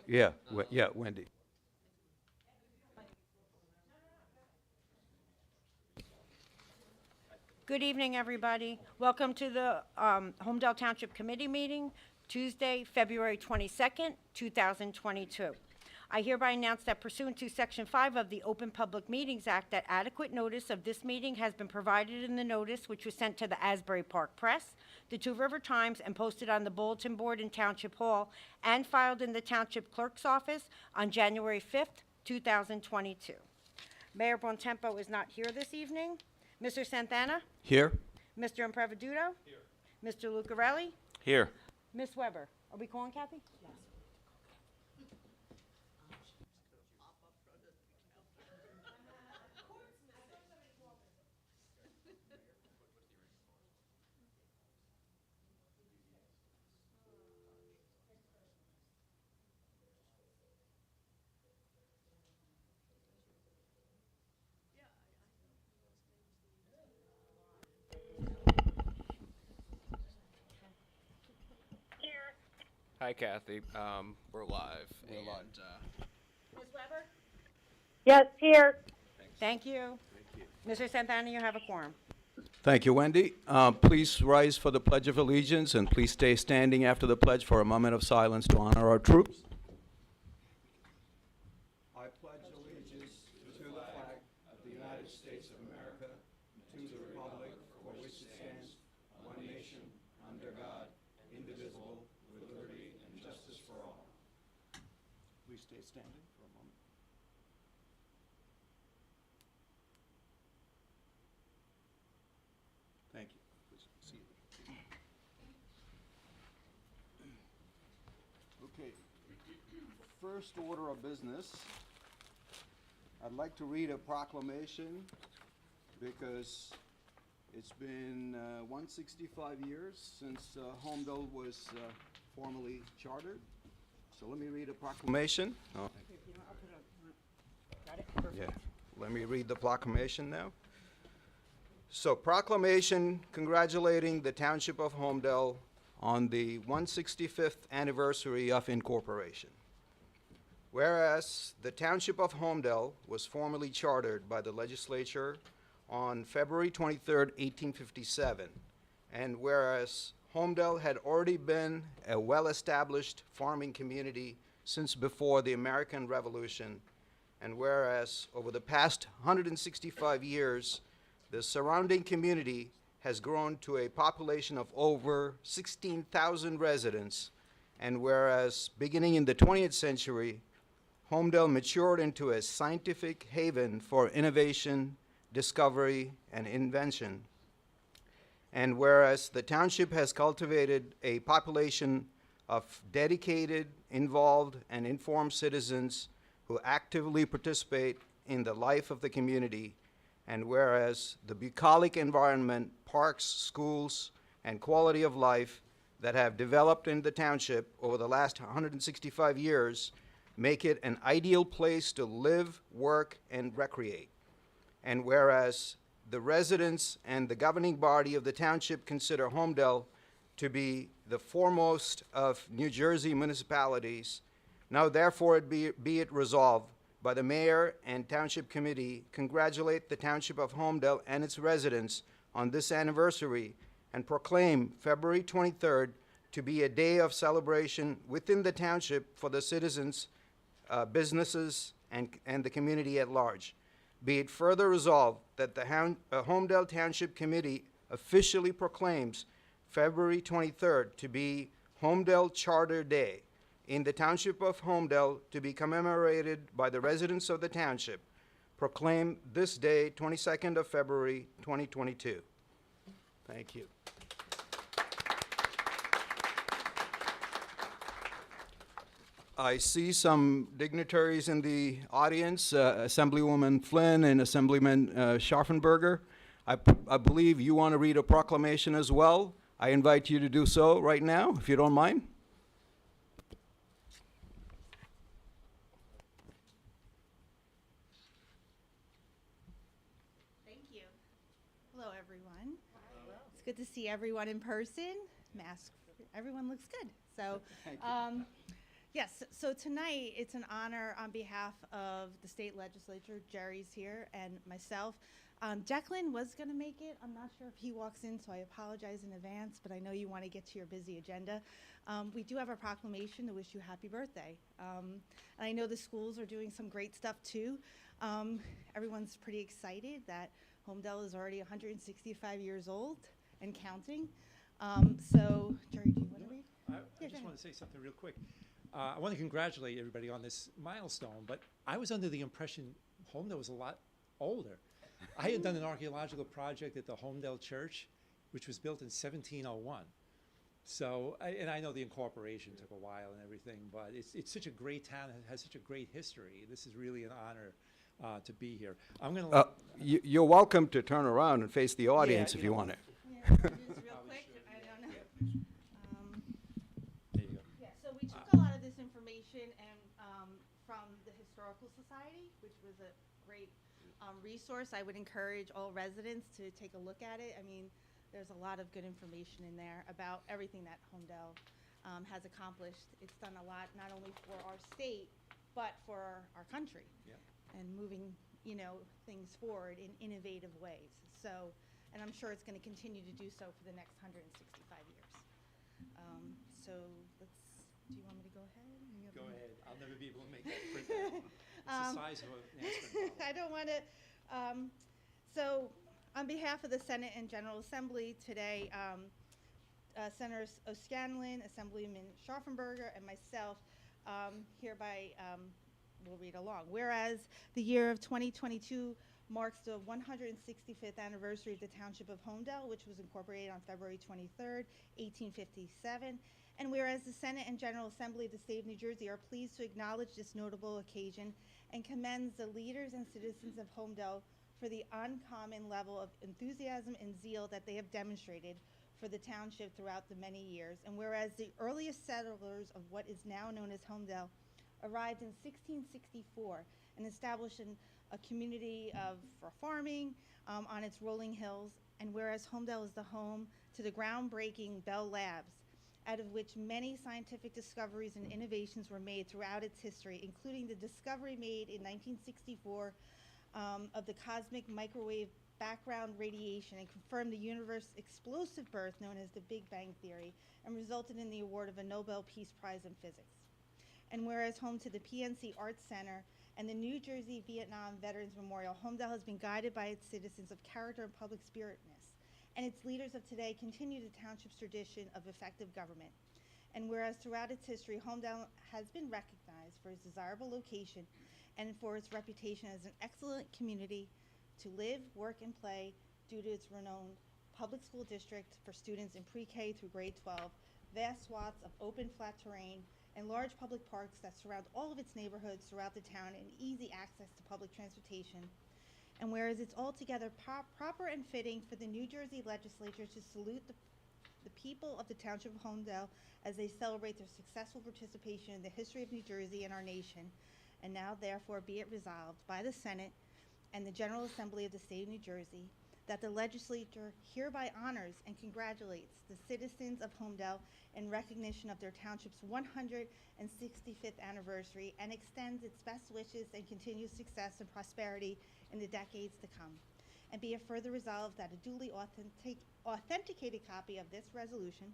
Yeah, yeah, Wendy. Good evening, everybody. Welcome to the Holmdel Township Committee meeting, Tuesday, February 22nd, 2022. I hereby announce that pursuant to Section 5 of the Open Public Meetings Act, that adequate notice of this meeting has been provided in the notice which was sent to the Asbury Park Press, the Two River Times, and posted on the bulletin board in Township Hall, and filed in the Township Clerk's office on January 5th, 2022. Mayor Bontempo is not here this evening. Mr. Santana? Here? Mr. Impreviduto? Here. Mr. Lucarelli? Here. Ms. Weber? Are we calling Kathy? Yes. Hi, Kathy. We're live. Ms. Weber? Yes, here. Thank you. Mr. Santana, you have a quorum. Thank you, Wendy. Please rise for the Pledge of Allegiance, and please stay standing after the pledge for a moment of silence to honor our troops. I pledge allegiance to the flag of the United States of America, to the republic for which it stands, one nation, under God, indivisible, with liberty and justice for all. Please stay standing for a moment. Thank you. Please be seated. Okay. First order of business, I'd like to read a proclamation because it's been 165 years since Homedell was formally chartered. So let me read a proclamation. Oh. Got it? Perfect. Yeah, let me read the proclamation now. So, proclamation congratulating the Township of Homedell on the 165th anniversary of incorporation. Whereas the Township of Homedell was formally chartered by the legislature on February 23, 1857, and whereas Homedell had already been a well-established farming community since before the American Revolution, and whereas over the past 165 years, the surrounding community has grown to a population of over 16,000 residents, and whereas beginning in the 20th century, Homedell matured into a scientific haven for innovation, discovery, and invention, and whereas the township has cultivated a population of dedicated, involved, and informed citizens who actively participate in the life of the community, and whereas the bucolic environment, parks, schools, and quality of life that have developed in the township over the last 165 years make it an ideal place to live, work, and recreate. And whereas the residents and the governing body of the township consider Homedell to be the foremost of New Jersey municipalities, now therefore be it resolved by the mayor and township committee, congratulate the Township of Homedell and its residents on this anniversary and proclaim February 23rd to be a day of celebration within the township for the citizens, businesses, and the community at large. Be it further resolved that the Homedell Township Committee officially proclaims February 23rd to be Homedell Charter Day in the Township of Homedell to be commemorated by the residents of the township. Proclaim this day, 22nd of February, 2022. Thank you. I see some dignitaries in the audience, Assemblywoman Flynn and Assemblyman Scharfenberger. I believe you want to read a proclamation as well. I invite you to do so right now, if you don't mind. Thank you. Hello, everyone. It's good to see everyone in person. Everyone looks good. So, Yes, so tonight it's an honor on behalf of the state legislature. Jerry's here and myself. Declan was going to make it. I'm not sure if he walks in, so I apologize in advance, but I know you want to get to your busy agenda. We do have a proclamation to wish you happy birthday. And I know the schools are doing some great stuff too. Everyone's pretty excited that Homedell is already 165 years old and counting. So, Jerry, do you want to read? I just want to say something real quick. I want to congratulate everybody on this milestone, but I was under the impression Homedell was a lot older. I had done an archaeological project at the Holmdel Church, which was built in 1701. So, and I know the incorporation took a while and everything, but it's such a great town, it has such a great history. This is really an honor to be here. I'm going to You're welcome to turn around and face the audience if you want it. Yeah, just real quick. I don't know. there you go. Yeah, so we took a lot of this information and from the Historical Society, which was a great resource. I would encourage all residents to take a look at it. I mean, there's a lot of good information in there about everything that Homedell has accomplished. It's done a lot, not only for our state, but for our country. Yeah. And moving, things forward in innovative ways. So, and I'm sure it's going to continue to do so for the next 165 years. So do you want me to go ahead? Go ahead. I'll never be able to make that print out. It's the size of an aspirin bottle. I don't want to. So, on behalf of the Senate and General Assembly today, Senator O'Scanlan, Assemblyman Scharfenberger, and myself hereby will read along. Whereas the year of 2022 marks the 165th anniversary of the Township of Homedell, which was incorporated on February 23rd, 1857. And whereas the Senate and General Assembly of the State of New Jersey are pleased to acknowledge this notable occasion and commends the leaders and citizens of Homedell for the uncommon level of enthusiasm and zeal that they have demonstrated for the township throughout the many years. And whereas the earliest settlers of what is now known as Homedell arrived in 1664 and established a community for farming on its rolling hills, and whereas Homedell is the home to the groundbreaking Bell Labs, out of which many scientific discoveries and innovations were made throughout its history, including the discovery made in 1964 of the cosmic microwave background radiation, and confirmed the universe's explosive birth known as the Big Bang Theory, and resulted in the award of a Nobel Peace Prize in Physics. And whereas home to the PNC Arts Center and the New Jersey Vietnam Veterans Memorial, Homedell has been guided by its citizens of character and public spiritness, and its leaders of today continue the township's tradition of effective government. And whereas throughout its history, Homedell has been recognized for its desirable location and for its reputation as an excellent community to live, work, and play due to its renowned public school district for students in pre-K through grade 12, vast swaths of open flat terrain, and large public parks that surround all of its neighborhoods throughout the town, and easy access to public transportation. And whereas it's altogether proper and fitting for the New Jersey legislature to salute the people of the Township of Homedell as they celebrate their successful participation in the history of New Jersey and our nation. And now therefore be it resolved by the Senate and the General Assembly of the State of New Jersey that the legislature hereby honors and congratulates the citizens of Homedell in recognition of their township's 165th anniversary, and extends its best wishes and continued success and prosperity in the decades to come. And be it further resolved that a duly authenticated copy of this resolution,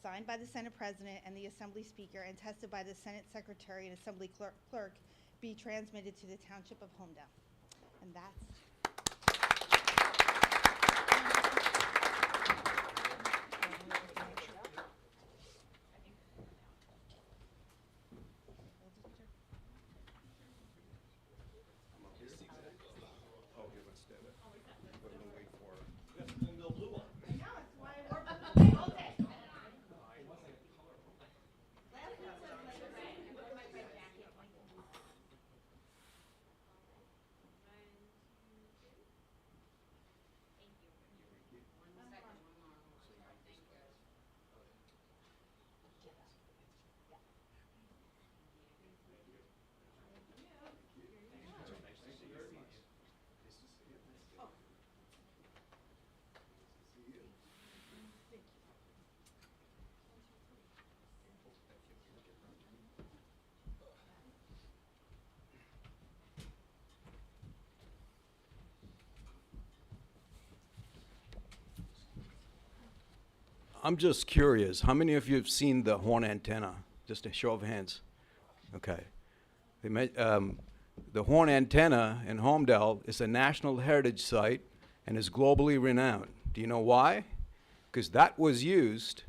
signed by the Senate President and the Assembly Speaker and tested by the Senate Secretary and Assembly Clerk, be transmitted to the Township of Homedell. And that's I'm just curious, how many of you have seen the horn antenna? Just a show of hands. Okay. The horn antenna in Homedell is a National Heritage Site and is globally renowned. Do you know why? Because that was used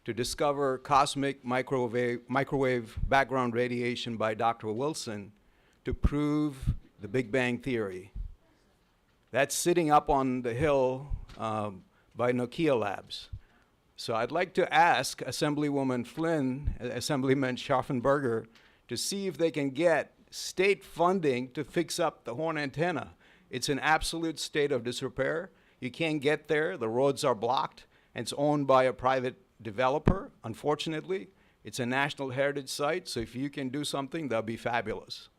to discover cosmic microwave background radiation by Dr. Wilson to prove the Big Bang Theory. That's sitting up on the hill by Nokia Labs. So I'd like to ask Assemblywoman Flynn, Assemblyman Schaffenberger, to see if they can get state funding to fix up the horn antenna. It's in absolute state of disrepair. You can't get there. The roads are blocked. And it's owned by a private developer, unfortunately. It's a National Heritage Site, so if you can do something, that'd be fabulous.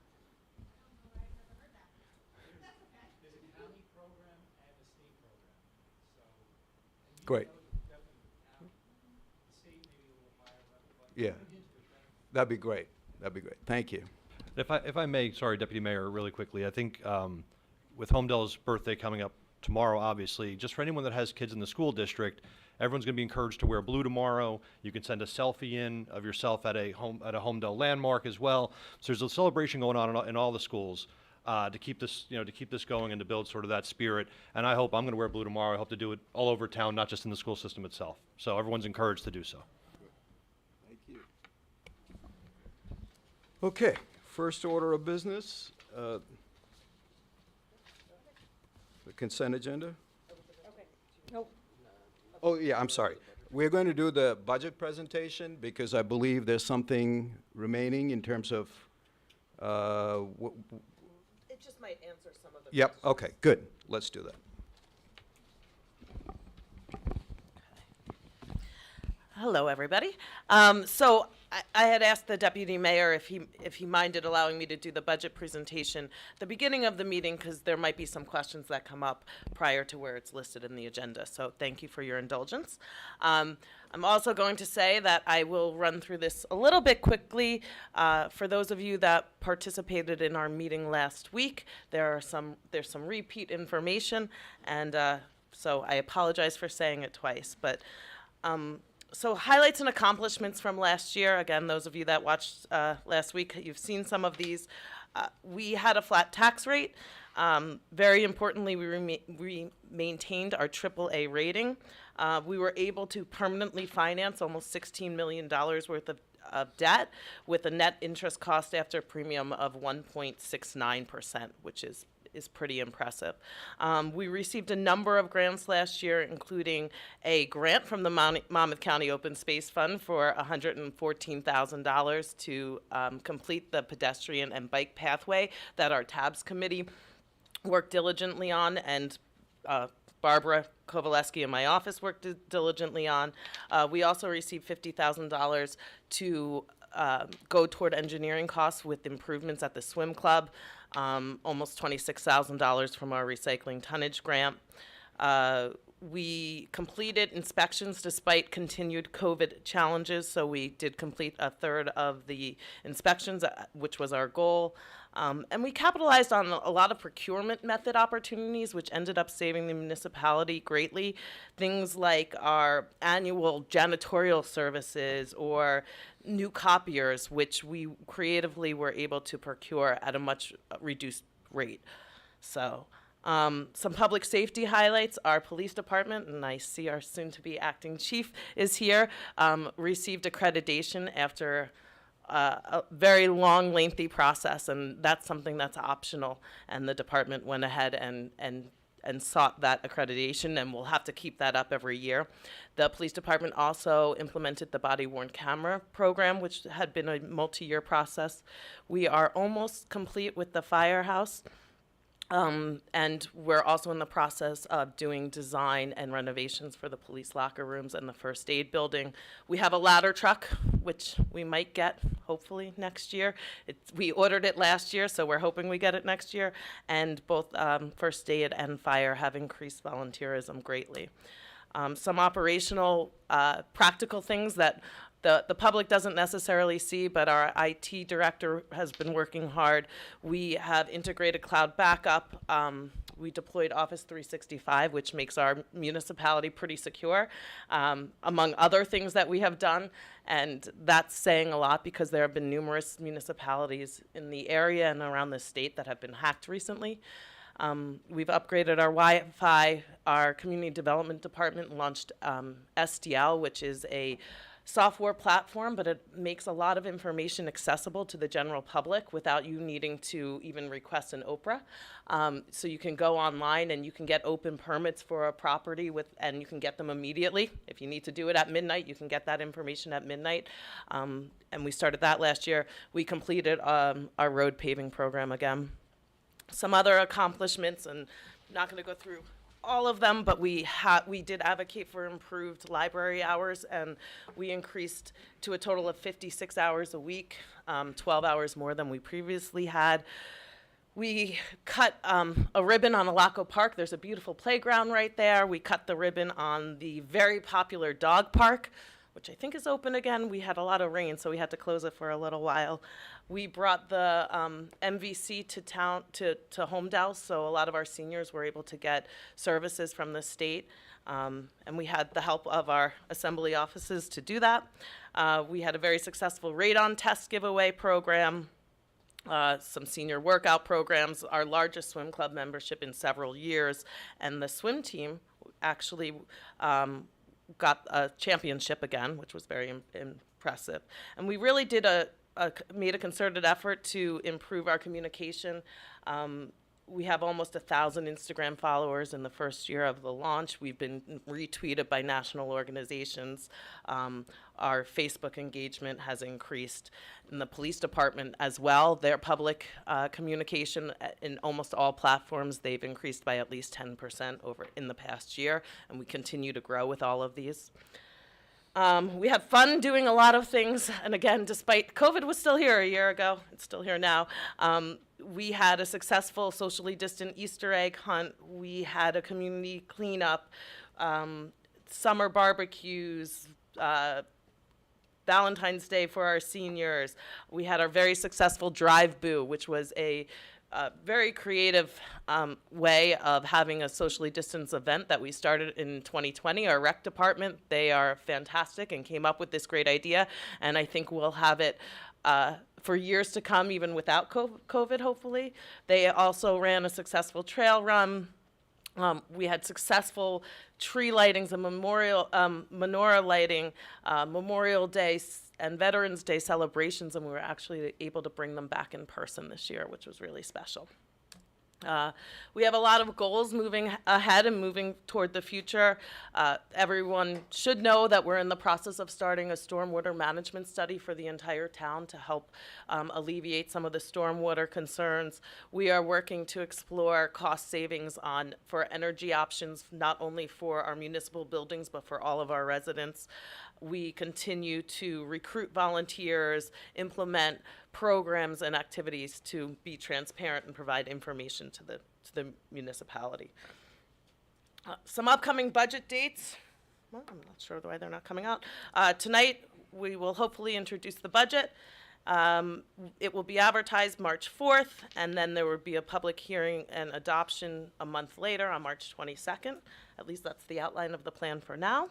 Great. Yeah, that'd be great. That'd be great. Thank you. If I may, sorry, Deputy Mayor, really quickly, I think with Homedell's birthday coming up tomorrow, obviously, just for anyone that has kids in the school district, everyone's going to be encouraged to wear blue tomorrow. You can send a selfie in of yourself at a Homedell landmark as well. So there's a celebration going on in all the schools to keep this, to keep this going and to build sort of that spirit. And I hope I'm going to wear blue tomorrow. I hope to do it all over town, not just in the school system itself. So everyone's encouraged to do so. Thank you. Okay, first order of business, the consent agenda. Nope. Oh, yeah, I'm sorry. We're going to do the budget presentation because I believe there's something remaining in terms of, It just might answer some of the yep, questions. okay, good. Let's do that. Hello, everybody. So I had asked the deputy mayor if he minded allowing me to do the budget presentation at the beginning of the meeting because there might be some questions that come up prior to where it's listed in the agenda. So thank you for your indulgence. I'm also going to say that I will run through this a little bit quickly. For those of you that participated in our meeting last week, there's some repeat information, and so I apologize for saying it twice, but. So highlights and accomplishments from last year. Again, those of you that watched last week, you've seen some of these. We had a flat tax rate. Very importantly, we maintained our AAA rating. We were able to permanently finance almost $16 million worth of debt with a net interest cost after premium of 1.69%, which is pretty impressive. We received a number of grants last year, including a grant from the Monmouth County Open Space Fund for $114,000 to complete the pedestrian and bike pathway that our TABS committee worked diligently on, and Barbara Kovaleski in my office worked diligently on. We also received $50,000 to go toward engineering costs with improvements at the swim club. Almost $26,000 from our recycling tonnage grant. We completed inspections despite continued COVID challenges, so we did complete a third of the inspections, which was our goal. And we capitalized on a lot of procurement method opportunities, which ended up saving the municipality greatly. Things like our annual janitorial services or new copiers, which we creatively were able to procure at a much reduced rate. So some public safety highlights. Our police department, and I see our soon-to-be acting chief is here, received accreditation after a very long, lengthy process, and that's something that's optional, and the department went ahead and sought that accreditation, and we'll have to keep that up every year. The police department also implemented the body-worn camera program, which had been a multi-year process. We are almost complete with the firehouse. And we're also in the process of doing design and renovations for the police locker rooms and the first aid building. We have a ladder truck, which we might get hopefully next year. We ordered it last year, so we're hoping we get it next year. And both first aid and fire have increased volunteerism greatly. Some operational, practical things that the public doesn't necessarily see, but our IT director has been working hard. We have integrated cloud backup We deployed Office 365, which makes our municipality pretty secure, among other things that we have done. And that's saying a lot because there have been numerous municipalities in the area and around the state that have been hacked recently. We've upgraded our Wi-Fi. Our community development department launched SDL, which is a software platform, but it makes a lot of information accessible to the general public without you needing to even request an OPRA. So you can go online and you can get open permits for a property and you can get them immediately. If you need to do it at midnight, you can get that information at midnight. And we started that last year. We completed our road paving program again. Some other accomplishments, and I'm not going to go through all of them, but we did advocate for improved library hours, and we increased to a total of 56 hours a week, 12 hours more than we previously had. We cut a ribbon on Alaco Park. There's a beautiful playground right there. We cut the ribbon on the very popular dog park, which I think is open again. We had a lot of rain, so we had to close it for a little while. We brought the MVC to town, to Homedell, so a lot of our seniors were able to get services from the state, and we had the help of our assembly offices to do that. We had a very successful radon test giveaway program, some senior workout programs, our largest swim club membership in several years, and the swim team actually got a championship again, which was very impressive. And we really did made a concerted effort to improve our communication. We have almost 1,000 Instagram followers in the first year of the launch. We've been retweeted by national organizations. Our Facebook engagement has increased. In the police department as well, their public communication in almost all platforms, they've increased by at least 10% over in the past year, and we continue to grow with all of these. We had fun doing a lot of things, and again, despite COVID was still here a year ago, it's still here now. We had a successful socially distant Easter egg hunt. We had a community cleanup, summer barbecues, Valentine's Day for our seniors. We had our very successful Drive Boo, which was a very creative way of having a socially distanced event that we started in 2020. Our rec department, they are fantastic and came up with this great idea, and I think we'll have it for years to come, even without COVID, hopefully. They also ran a successful trail run. We had successful tree lightings and menorah lighting, Memorial Day and Veterans Day celebrations, and we were actually able to bring them back in person this year, which was really special. We have a lot of goals moving ahead and moving toward the future. Everyone should know that we're in the process of starting a stormwater management study for the entire town to help alleviate some of the stormwater concerns. We are working to explore cost savings for energy options, not only for our municipal buildings, but for all of our residents. We continue to recruit volunteers, implement programs and activities to be transparent and provide information to the municipality. Some upcoming budget dates. Well, I'm not sure why they're not coming out. Tonight, we will hopefully introduce the budget. It will be advertised March 4th, and then there will be a public hearing and adoption a month later on March 22nd. At least that's the outline of the plan for now.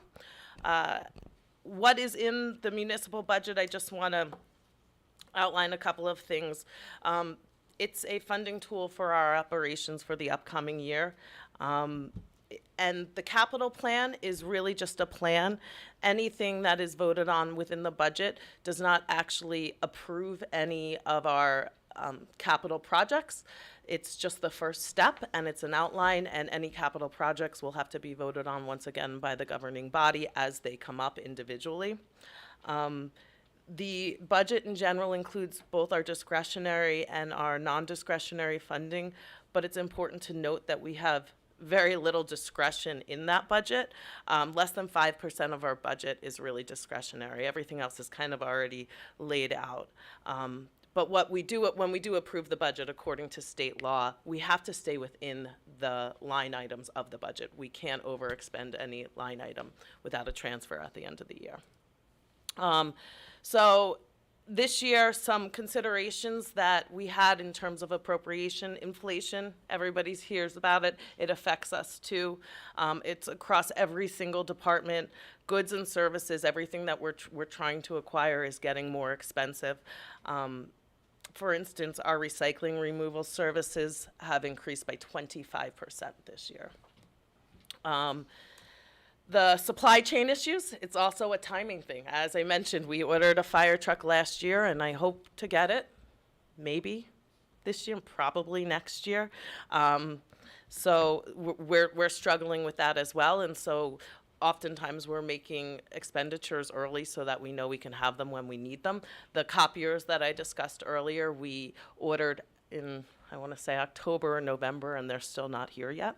What is in the municipal budget? I just want to outline a couple of things. It's a funding tool for our operations for the upcoming year. And the capital plan is really just a plan. Anything that is voted on within the budget does not actually approve any of our capital projects. It's just the first step, and it's an outline, and any capital projects will have to be voted on once again by the governing body as they come up individually. The budget in general includes both our discretionary and our non-discretionary funding, but it's important to note that we have very little discretion in that budget. Less than 5% of our budget is really discretionary. Everything else is kind of already laid out. But what we do, when we do approve the budget according to state law, we have to stay within the line items of the budget. We can't overexpend any line item without a transfer at the end of the year. So This year, some considerations that we had in terms of appropriation, inflation, everybody hears about it, it affects us too. It's across every single department, goods and services, everything that we're trying to acquire is getting more expensive. For instance, our recycling removal services have increased by 25% this year. The supply chain issues, it's also a timing thing. As I mentioned, we ordered a fire truck last year, and I hope to get it, maybe this year, probably next year. So we're struggling with that as well, and so oftentimes we're making expenditures early so that we know we can have them when we need them. The copiers that I discussed earlier, we ordered in, I want to say October or November, and they're still not here yet.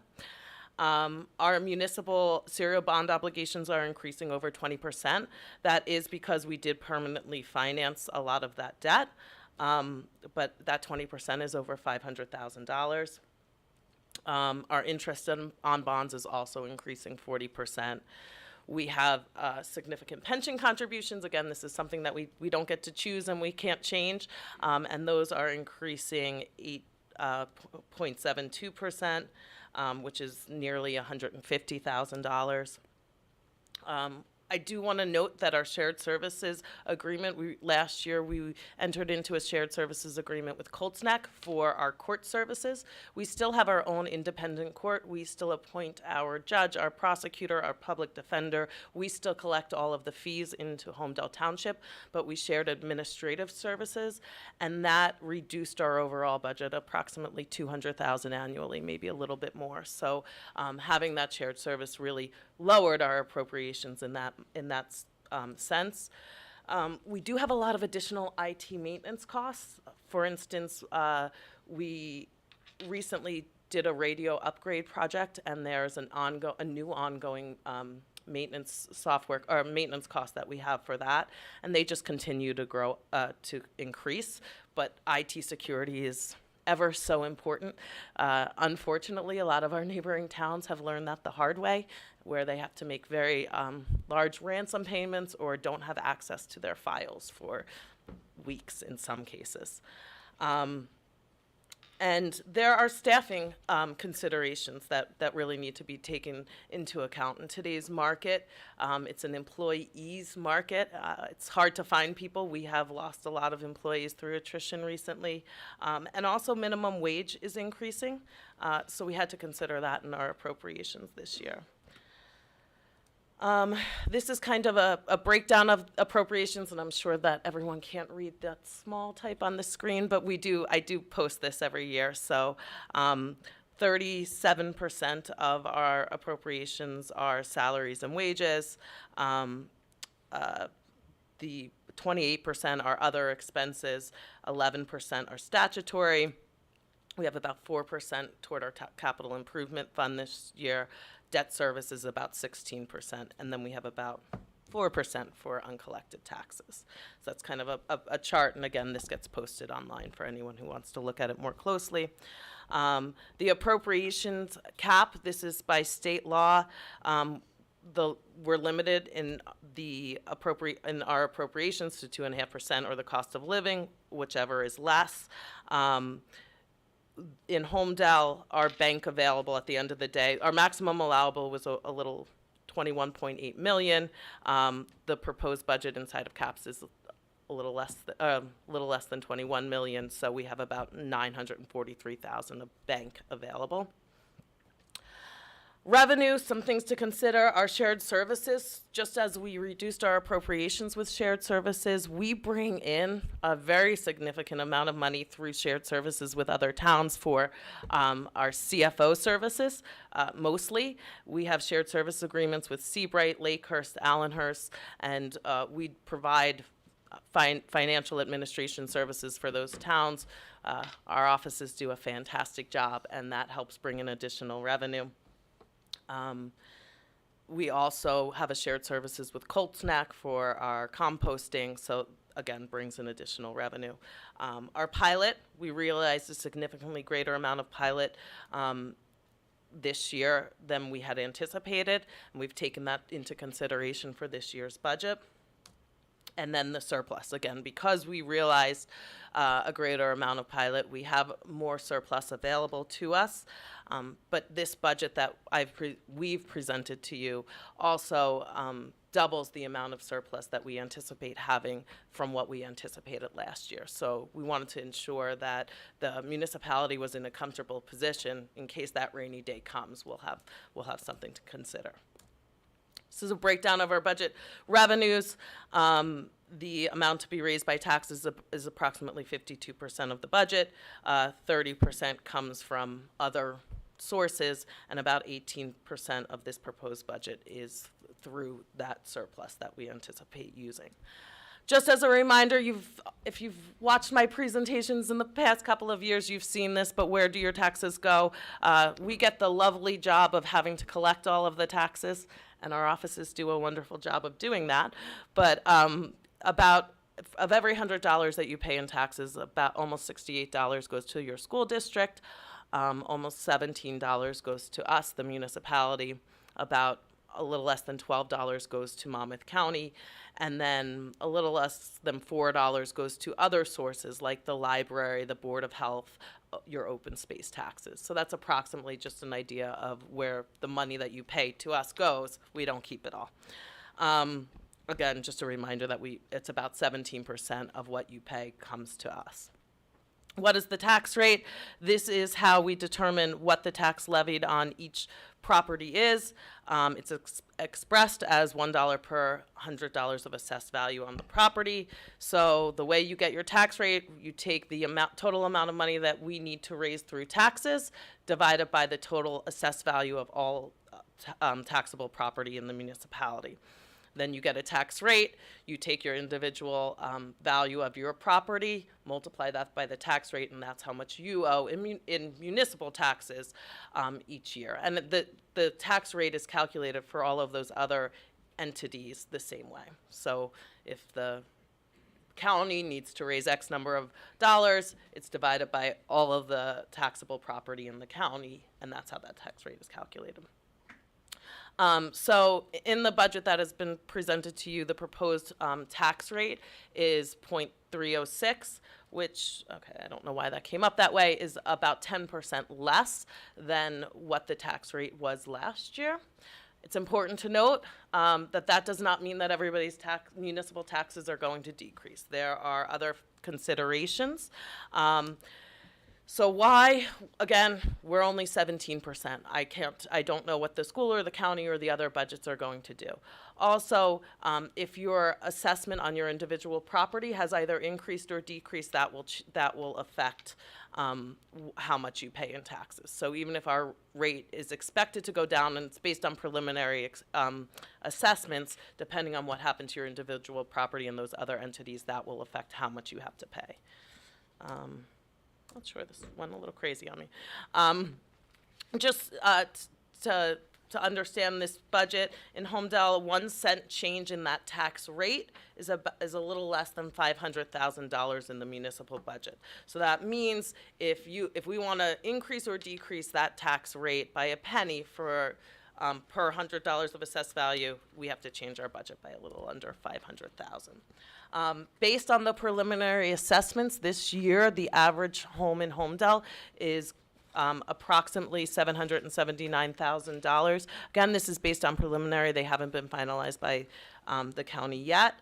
Our municipal serial bond obligations are increasing over 20%. That is because we did permanently finance a lot of that debt, but that 20% is over $500,000. Our interest on bonds is also increasing 40%. We have significant pension contributions. Again, this is something that we don't get to choose and we can't change, and those are increasing 8.72%. Which is nearly $150,000. I do want to note that our shared services agreement, last year we entered into a shared services agreement with Colts Neck for our court services. We still have our own independent court. We still appoint our judge, our prosecutor, our public defender. We still collect all of the fees into Holmdel Township, but we shared administrative services, and that reduced our overall budget approximately $200,000 annually, maybe a little bit more. So having that shared service really lowered our appropriations in that sense. We do have a lot of additional IT maintenance costs. For instance, we recently did a radio upgrade project, and there's a new ongoing maintenance software or maintenance cost that we have for that, and they just continue to grow to increase. But IT security is ever so important. Unfortunately, a lot of our neighboring towns have learned that the hard way, where they have to make very large ransom payments or don't have access to their files for weeks in some cases. And there are staffing considerations that really need to be taken into account in today's market. It's an employees market. It's hard to find people. We have lost a lot of employees through attrition recently. And also minimum wage is increasing. So we had to consider that in our appropriations this year. This is kind of a breakdown of appropriations, and I'm sure that everyone can't read that small type on the screen, but I do post this every year. So 37% of our appropriations are salaries and wages. The 28% are other expenses, 11% are statutory. We have about 4% toward our capital improvement fund this year. Debt service is about 16%, and then we have about 4% for uncollected taxes. So that's kind of a chart, and again, this gets posted online for anyone who wants to look at it more closely. The appropriations cap, this is by state law. We're limited in our appropriations to 2.5% or the cost of living, whichever is less. In Homedell, our bank available at the end of the day, our maximum allowable was a little 21.8 million. The proposed budget inside of CAPS is a little less than 21 million, so we have about 943,000 of bank available. Revenue, some things to consider, our shared services. Just as we reduced our appropriations with shared services, we bring in a very significant amount of money through shared services with other towns for our CFO services, mostly. We have shared service agreements with Seabright, Lakehurst, Allenhurst, and we provide financial administration services for those towns. Our offices do a fantastic job, and that helps bring in additional revenue. We also have a shared services with Colts Neck for our composting, so again, brings in additional revenue. Our pilot, we realized a significantly greater amount of pilot this year than we had anticipated, and we've taken that into consideration for this year's budget. And then the surplus, again, because we realized a greater amount of pilot, we have more surplus available to us. But this budget that we've presented to you also doubles the amount of surplus that we anticipate having from what we anticipated last year. So we wanted to ensure that the municipality was in a comfortable position in case that rainy day comes. We'll have something to consider. This is a breakdown of our budget revenues. The amount to be raised by taxes is approximately 52% of the budget. 30% comes from other sources, and about 18% of this proposed budget is through that surplus that we anticipate using. Just as a reminder, if you've watched my presentations in the past couple of years, you've seen this, but where do your taxes go? We get the lovely job of having to collect all of the taxes, and our offices do a wonderful job of doing that. But of every $100 that you pay in taxes, about almost $68 goes to your school district. Almost $17 goes to us, the municipality. About a little less than $12 goes to Monmouth County, and then a little less than $4 goes to other sources like the library, the Board of Health, your open space taxes. So that's approximately just an idea of where the money that you pay to us goes. We don't keep it all. Again, just a reminder that it's about 17% of what you pay comes to us. What is the tax rate? This is how we determine what the tax levied on each property is. It's expressed as $1 per $100 of assessed value on the property. So the way you get your tax rate, you take the total amount of money that we need to raise through taxes, divided by the total assessed value of all taxable property in the municipality. Then you get a tax rate, you take your individual value of your property, multiply that by the tax rate, and that's how much you owe in municipal taxes each year. And the tax rate is calculated for all of those other entities the same way. So if the county needs to raise X number of dollars, it's divided by all of the taxable property in the county, and that's how that tax rate is calculated. So in the budget that has been presented to you, the proposed tax rate is 0.306, which, okay, I don't know why that came up that way, is about 10% less than what the tax rate was last year. It's important to note that does not mean that everybody's municipal taxes are going to decrease. There are other considerations. So why, again, we're only 17%. I don't know what the school or the county or the other budgets are going to do. Also, if your assessment on your individual property has either increased or decreased, that will affect how much you pay in taxes. So even if our rate is expected to go down, and it's based on preliminary assessments, depending on what happened to your individual property and those other entities, that will affect how much you have to pay. Not sure, this went a little crazy on me. Just to understand this budget, in Homedell, 1 cent change in that tax rate is a little less than $500,000 in the municipal budget. So that means if we want to increase or decrease that tax rate by a penny for per $100 of assessed value, we have to change our budget by a little under $500,000. Based on the preliminary assessments this year, the average home in Homedell is approximately $779,000. Again, this is based on preliminary. They haven't been finalized by the county yet.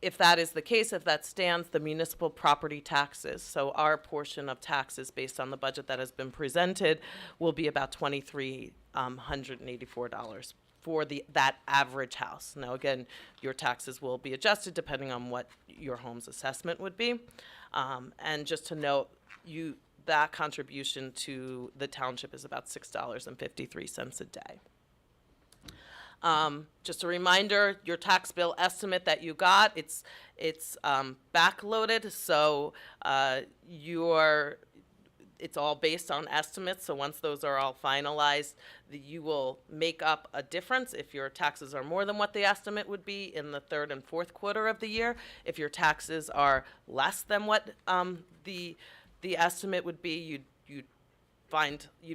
If that is the case, if that stands, the municipal property taxes, so our portion of taxes based on the budget that has been presented, will be about $2,384 for that average house. Now, again, your taxes will be adjusted depending on what your home's assessment would be. And just to note, that contribution to the township is about $6.53 a day. Just a reminder, your tax bill estimate that you got, it's backloaded, so it's all based on estimates. So once those are all finalized, you will make up a difference if your taxes are more than what the estimate would be in the third and fourth quarter of the year. If your taxes are less than what the estimate would be, you'd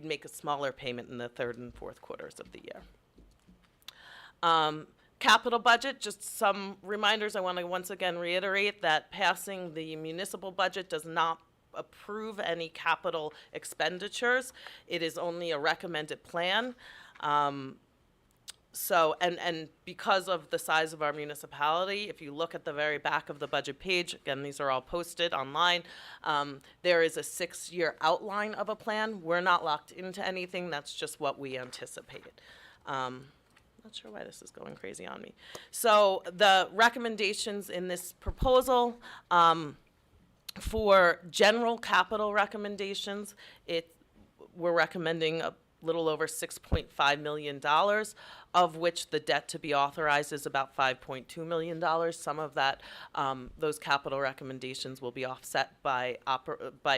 make a smaller payment in the third and fourth quarters of the year. Capital budget, just some reminders. I want to once again reiterate that passing the municipal budget does not approve any capital expenditures. It is only a recommended plan. And because of the size of our municipality, if you look at the very back of the budget page, again, these are all posted online, there is a 6-year outline of a plan. We're not locked into anything. That's just what we anticipated. Not sure why this is going crazy on me. So the recommendations in this proposal, for general capital recommendations, we're recommending a little over $6.5 million, of which the debt to be authorized is about $5.2 million. Some of that, those capital recommendations will be offset by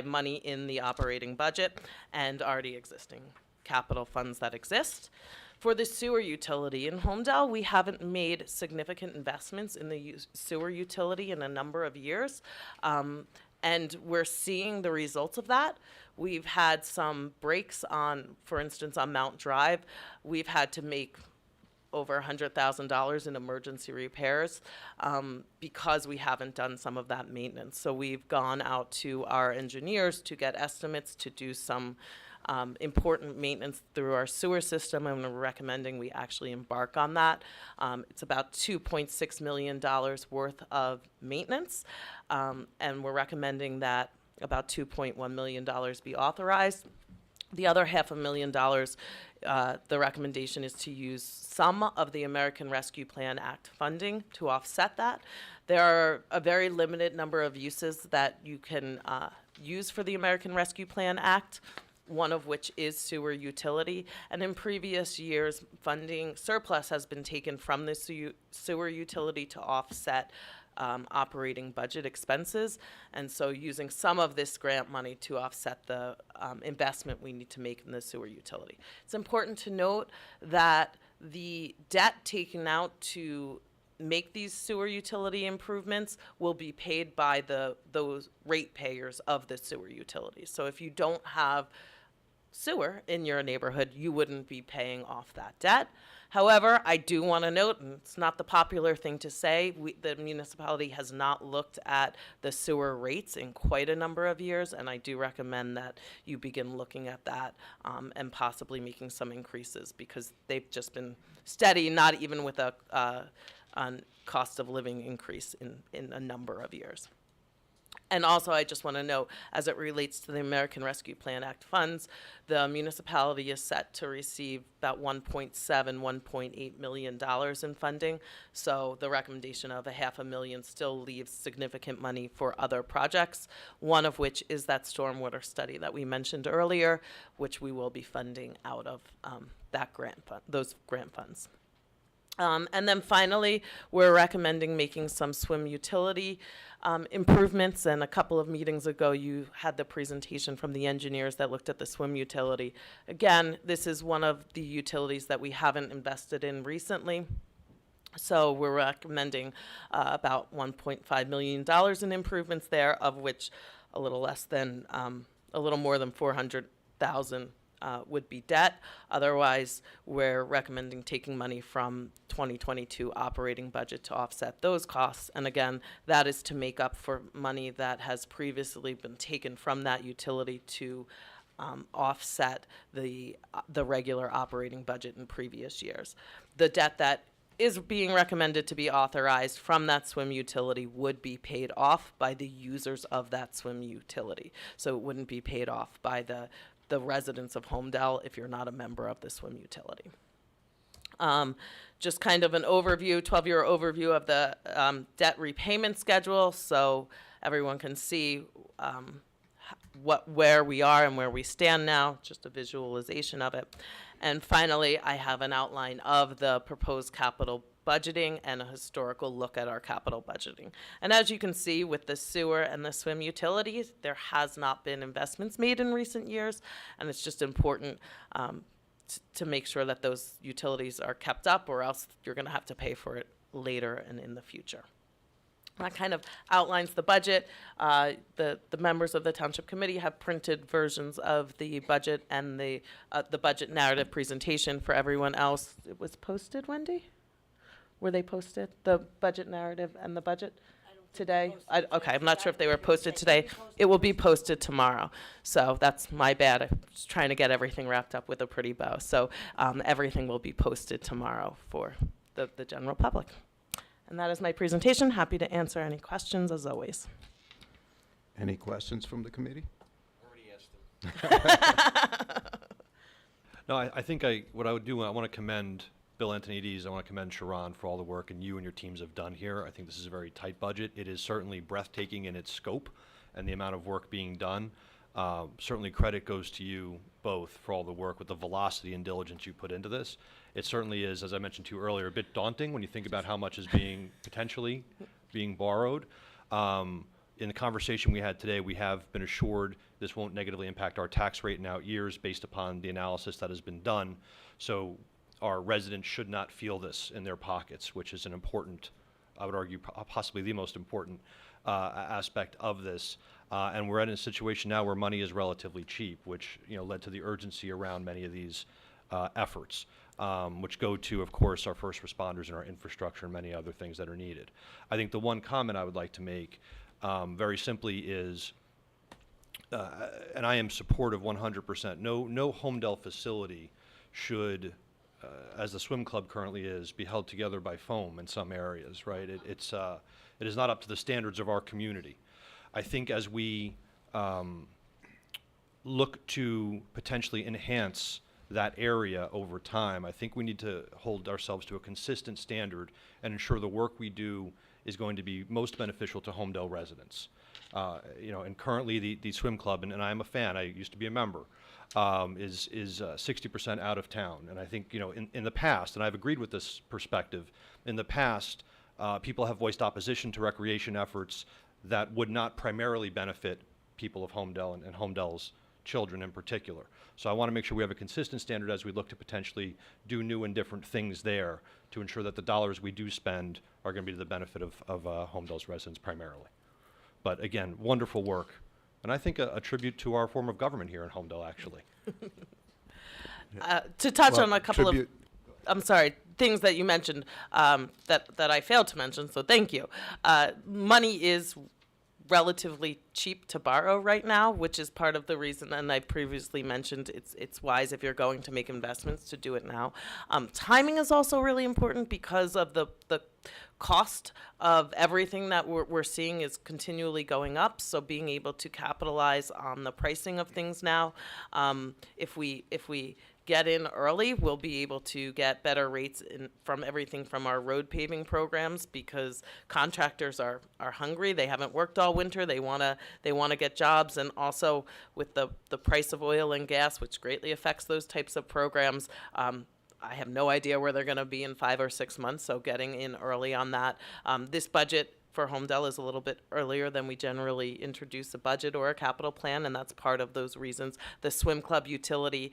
money in the operating budget and already existing capital funds that exist. For the sewer utility in Homedell, we haven't made significant investments in the sewer utility in a number of years. And we're seeing the results of that. We've had some breaks on, for instance, on Mount Drive. We've had to make over $100,000 in emergency repairs because we haven't done some of that maintenance. So we've gone out to our engineers to get estimates to do some important maintenance through our sewer system, and we're recommending we actually embark on that. It's about $2.6 million worth of maintenance, and we're recommending that about $2.1 million be authorized. The other $500,000, the recommendation is to use some of the American Rescue Plan Act funding to offset that. There are a very limited number of uses that you can use for the American Rescue Plan Act, one of which is sewer utility. And in previous years, funding surplus has been taken from the sewer utility to offset operating budget expenses. And so using some of this grant money to offset the investment we need to make in the sewer utility. It's important to note that the debt taken out to make these sewer utility improvements will be paid by those ratepayers of the sewer utility. So if you don't have sewer in your neighborhood, you wouldn't be paying off that debt. However, I do want to note, and it's not the popular thing to say, the municipality has not looked at the sewer rates in quite a number of years, and I do recommend that you begin looking at that and possibly making some increases, because they've just been steady, not even with a cost of living increase in a number of years. And also, I just want to note, as it relates to the American Rescue Plan Act funds, the municipality is set to receive about $1.8 million in funding. So the recommendation of $500,000 still leaves significant money for other projects, one of which is that stormwater study that we mentioned earlier, which we will be funding out of that those grant funds. And then finally, we're recommending making some swim utility improvements. And a couple of meetings ago, you had the presentation from the engineers that looked at the swim utility. Again, this is one of the utilities that we haven't invested in recently. So we're recommending about $1.5 million in improvements there, of which a little more than $400,000 would be debt. Otherwise, we're recommending taking money from 2022 operating budget to offset those costs. And again, that is to make up for money that has previously been taken from that utility to offset the regular operating budget in previous years. The debt that is being recommended to be authorized from that swim utility would be paid off by the users of that swim utility. So it wouldn't be paid off by the residents of Homedell if you're not a member of the swim utility. Just kind of an overview, 12-year overview of the debt repayment schedule, so everyone can see where we are and where we stand now, just a visualization of it. And finally, I have an outline of the proposed capital budgeting and a historical look at our capital budgeting. And as you can see with the sewer and the swim utilities, there has not been investments made in recent years, and it's just important to make sure that those utilities are kept up, or else you're going to have to pay for it later and in the future. That kind of outlines the budget. The members of the Township Committee have printed versions of the budget and the budget narrative presentation for everyone else. It was posted, Wendy? Were they posted, the budget narrative and the budget today? Okay, I'm not sure if they were posted today. It will be posted tomorrow. So that's my bad. I'm just trying to get everything wrapped up with a pretty bow. So everything will be posted tomorrow for the general public. And that is my presentation. Happy to answer any questions as always. Any questions from the committee? No, I think what I would do, I want to commend Bill Antonides, I want to commend Sharon for all the work and you and your teams have done here. I think this is a very tight budget. It is certainly breathtaking in its scope and the amount of work being done. Certainly credit goes to you both for all the work with the velocity and diligence you put into this. It certainly is, as I mentioned to you earlier, a bit daunting when you think about how much is potentially being borrowed. In the conversation we had today, we have been assured this won't negatively impact our tax rate in out years based upon the analysis that has been done. So our residents should not feel this in their pockets, which is an important, I would argue, possibly the most important aspect of this. And we're in a situation now where money is relatively cheap, which led to the urgency around many of these efforts, which go to, of course, our first responders and our infrastructure and many other things that are needed. I think the one comment I would like to make very simply is, and I am supportive 100%, no Homedell facility should, as the swim club currently is, be held together by foam in some areas, right? It is not up to the standards of our community. I think as we look to potentially enhance that area over time, I think we need to hold ourselves to a consistent standard and ensure the work we do is going to be most beneficial to Homedell residents. And currently the swim club, and I'm a fan, I used to be a member, is 60% out of town. And I think, in the past, and I've agreed with this perspective, in the past, people have voiced opposition to recreation efforts that would not primarily benefit people of Homedell and Homedell's children in particular. So I want to make sure we have a consistent standard as we look to potentially do new and different things there to ensure that the dollars we do spend are going to be to the benefit of Homedell's residents primarily. But again, wonderful work. And I think a tribute to our form of government here in Homedell, actually. To touch Well, on a couple tribute- I'm sorry, things that you mentioned that I failed to mention, so thank you. Money is relatively cheap to borrow right now, which is part of the reason, and I previously mentioned it's wise if you're going to make investments to do it now. Timing is also really important because of the cost of everything that we're seeing is continually going up, so being able to capitalize on the pricing of things now, if we get in early, we'll be able to get better rates from everything from our road paving programs, because contractors are hungry. They haven't worked all winter. They want to get jobs, and also with the price of oil and gas, which greatly affects those types of programs. I have no idea where they're going to be in 5 or 6 months, so getting in early on that. This budget for Homedell is a little bit earlier than we generally introduce a budget or a capital plan, and that's part of those reasons. The swim club utility,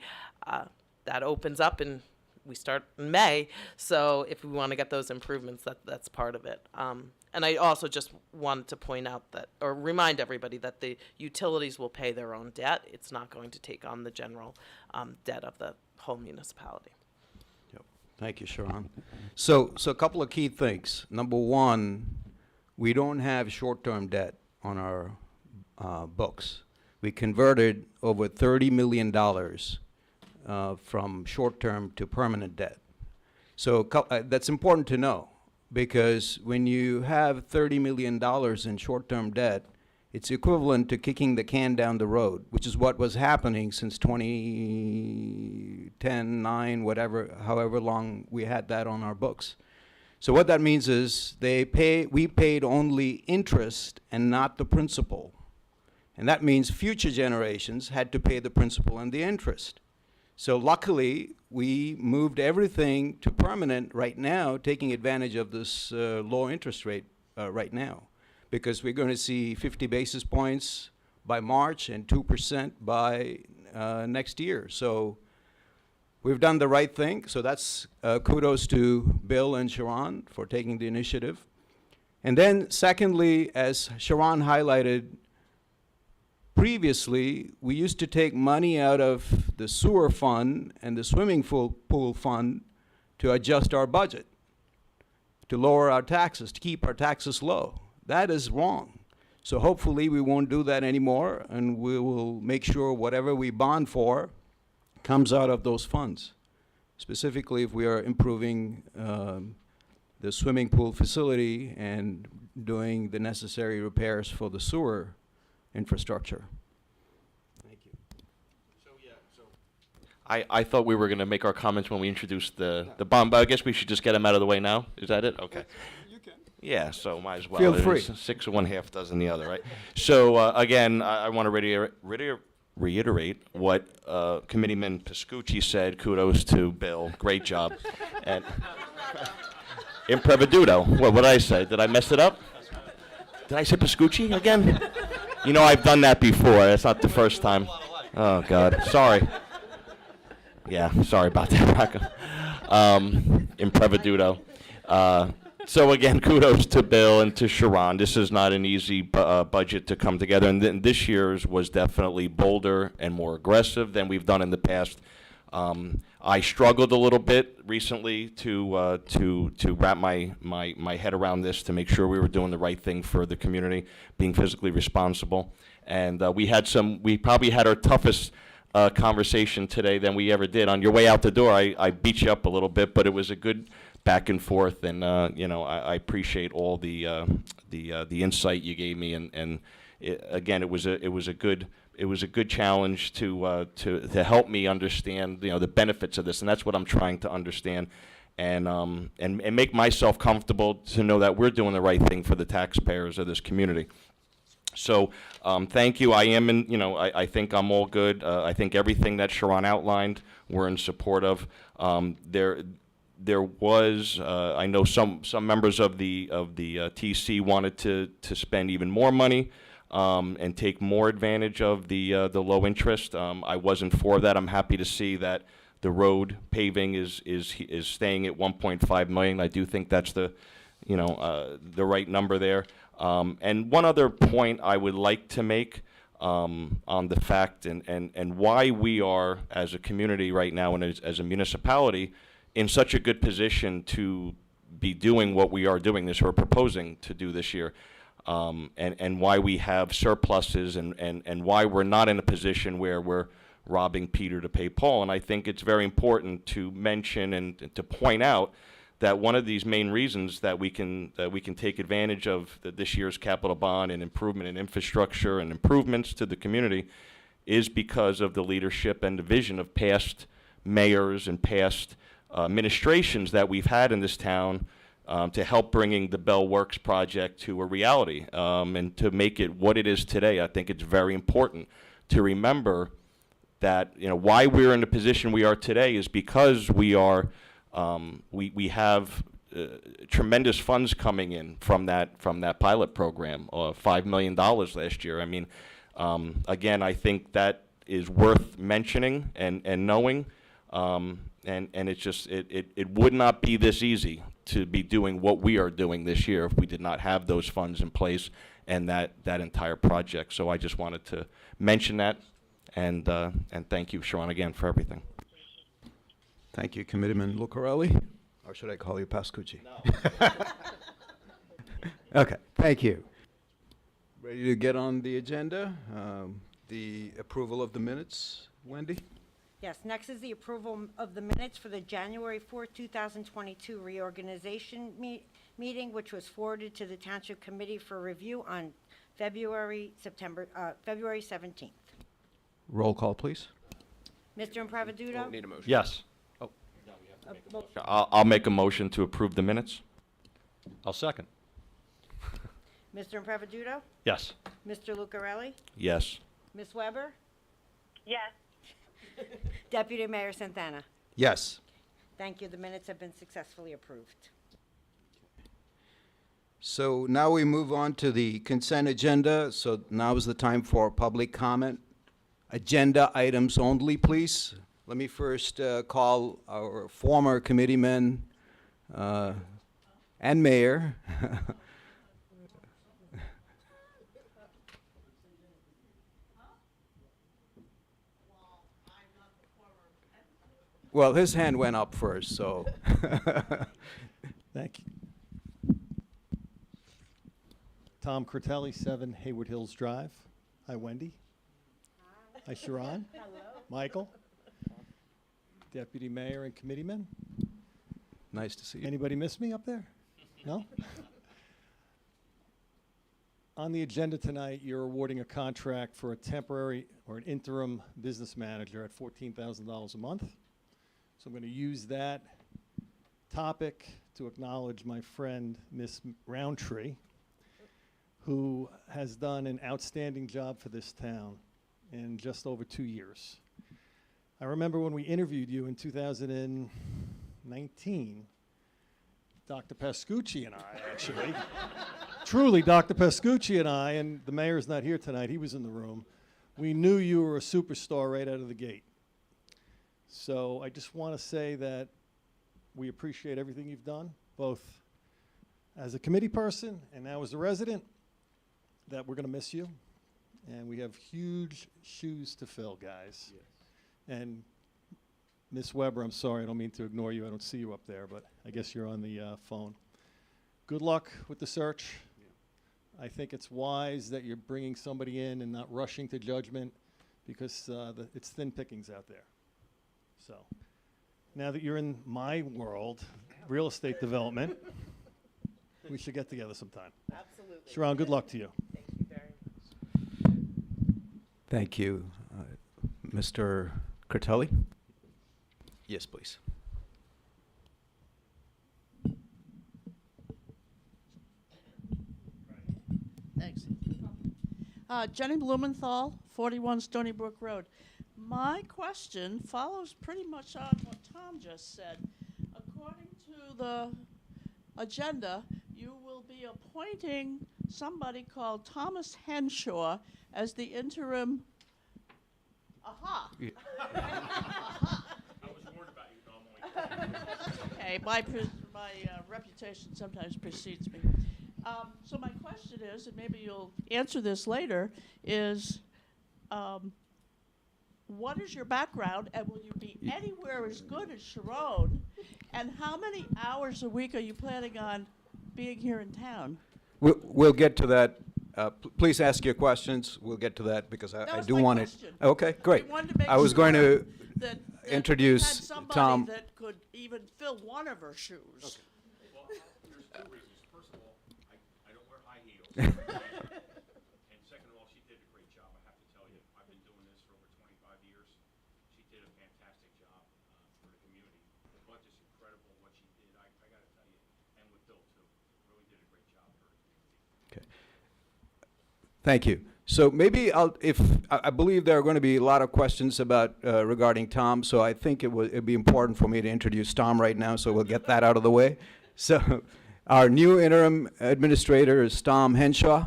that opens up and we start in May. So if we want to get those improvements, that's part of it. And I also just wanted to point out that, or remind everybody that the utilities will pay their own debt. It's not going to take on the general debt of the whole municipality. Yep. Thank you, Sharon. So a couple of key things. Number one, we don't have short-term debt on our books. We converted over $30 million from short-term to permanent debt. So that's important to know, because when you have $30 million in short-term debt, it's equivalent to kicking the can down the road, which is what was happening since 2010, 9, whatever, however long we had that on our books. So what that means is we paid only interest and not the principal. And that means future generations had to pay the principal and the interest. So luckily, we moved everything to permanent right now, taking advantage of this low interest rate right now, because we're going to see 50 basis points by March and 2% by next year. So we've done the right thing. So that's kudos to Bill and Sharon for taking the initiative. And then secondly, as Sharon highlighted, previously, we used to take money out of the sewer fund and the swimming pool fund to adjust our budget. to lower our taxes, to keep our taxes low. That is wrong. So hopefully we won't do that anymore, and we will make sure whatever we bond for comes out of those funds. Specifically, if we are improving the swimming pool facility and doing the necessary repairs for the sewer infrastructure. Thank you. I thought we were going to make our comments when we introduced the bond, but I guess we should just get them out of the way now. Is that it? Okay. You can. Yeah, so might as well. Feel It free. is 6 of one, half dozen the other, right? So again, I want to reiterate what Committeeman Pascucci said. Kudos to Bill. Great job. And impreviduto. What did I say? Did I mess it up? Did I say Pascucci again? You know, I've done that before. That's not the first time. Oh, God. Sorry. Yeah, sorry about that, Rocco. Impreviduto. So again, kudos to Bill and to Sharon. This is not an easy budget to come together, and this year's was definitely bolder and more aggressive than we've done in the past. I struggled a little bit recently to wrap my head around this, to make sure we were doing the right thing for the community, being fiscally responsible, and we probably had our toughest conversation today than we ever did. On your way out the door, I beat you up a little bit, but it was a good back and forth, and you know, I appreciate all the insight you gave me, and again, it was a good challenge to help me understand, you know, the benefits of this, and that's what I'm trying to understand, and make myself comfortable to know that we're doing the right thing for the taxpayers of this community. So thank you. I think I'm all good. I think everything that Sharon outlined, we're in support of. There was, I know some members of the TC wanted to spend even more money and take more advantage of the low interest. I wasn't for that. I'm happy to see that the road paving is staying at 1.5 million. I do think that's the right number there. And one other point I would like to make on the fact and why we are, as a community right now and as a municipality, in such a good position to be doing what we are doing this, or proposing to do this year, and why we have surpluses, and why we're not in a position where we're robbing Peter to pay Paul. And I think it's very important to mention and to point out that one of these main reasons that we can take advantage of this year's capital bond and improvement in infrastructure and improvements to the community is because of the leadership and the vision of past mayors and past administrations that we've had in this town to help bringing the Bell Works project to a reality, and to make it what it is today. I think it's very important to remember that, you know, why we're in the position we are today is because we are we have tremendous funds coming in from that pilot program, $5 million last year. I mean, again, I think that is worth mentioning and knowing. And it's just, it would not be this easy to be doing what we are doing this year if we did not have those funds in place and that entire project. So I just wanted to mention that, and thank you, Sharon, again, for everything. Thank you, Committeeman Lucarelli, or should I call you Pascucci? No. Okay, thank you. Ready to get on the agenda? The approval of the minutes, Wendy? Yes, next is the approval of the minutes for the January 4th, 2022 reorganization meeting, which was forwarded to the Township Committee for review on February 17th. Roll call, please. Mr. Improviduto? Need a motion. Yes. I'll make a motion to approve the minutes. I'll second. Mr. Improviduto? Yes. Mr. Lucarelli? Yes. Ms. Weber? Yes. Deputy Mayor Santana? Yes. Thank you. The minutes have been successfully approved. So now we move on to the consent agenda. So now is the time for public comment. Agenda items only, please. Let me first call our former committeeman and mayor. Well, his hand went up first, so. Thank you. Tom Curtelli, 7 Hayward Hills Drive. Hi, Wendy. Hi, Sharon. Hello. Michael. Deputy Mayor and committeemen. Nice to see you. Anybody miss me up there? No? On the agenda tonight, you're awarding a contract for a temporary or an interim business manager at $14,000 a month. So I'm going to use that topic to acknowledge my friend, Miss Roundtree, who has done an outstanding job for this town in just over 2 years. I remember when we interviewed you in 2019, Dr. Pascucci and I, actually, truly Dr. Pascucci and I, and the mayor's not here tonight, he was in the room, we knew you were a superstar right out of the gate. So I just want to say that we appreciate everything you've done, both as a committee person and now as a resident, that we're going to miss you. And we have huge shoes to fill, guys. Yes. And Ms. Weber, I'm sorry, I don't mean to ignore you. I don't see you up there, but I guess you're on the phone. Good luck with the search. Yeah. I think it's wise that you're bringing somebody in and not rushing to judgment, because it's thin pickings out there. So now that you're in my world, real estate development, we should get together sometime. Absolutely. Sharon, good luck to you. Thank you very much. Thank you. Mr. Curtelli? Yes, please. Thanks. Jenny Blumenthal, 41 Stony Brook Road. My question follows pretty much on what Tom just said. According to the agenda, you will be appointing somebody called Thomas Henshaw as the interim. Aha! Yeah. Aha. I was worried about you, Okay, my reputation sometimes precedes me. So my question is, and maybe you'll answer this later, is what is your background, and will you be anywhere as good as Sharon? And how many hours a week are you planning on being here in town? We'll get to that. Please ask your questions. We'll get to that because That I was do my want it. question. Okay, great. We wanted to make I was going sure to that introduce we had somebody Tom. that could even fill one of her shoes. Well, there's 2 reasons. First of all, I don't wear high heels. And second of all, she did a great job, I have to tell you. I've been doing this for over 25 years. She did a fantastic job for the community. The budget's incredible, what she did, I got to tell you. And with Bill, too. Really did a great job for the community. Okay. Thank you. So maybe I believe there are going to be a lot of questions about regarding Tom, so I think it'd be important for me to introduce Tom right now, so we'll get that out of the way. So our new interim administrator is Tom Henshaw.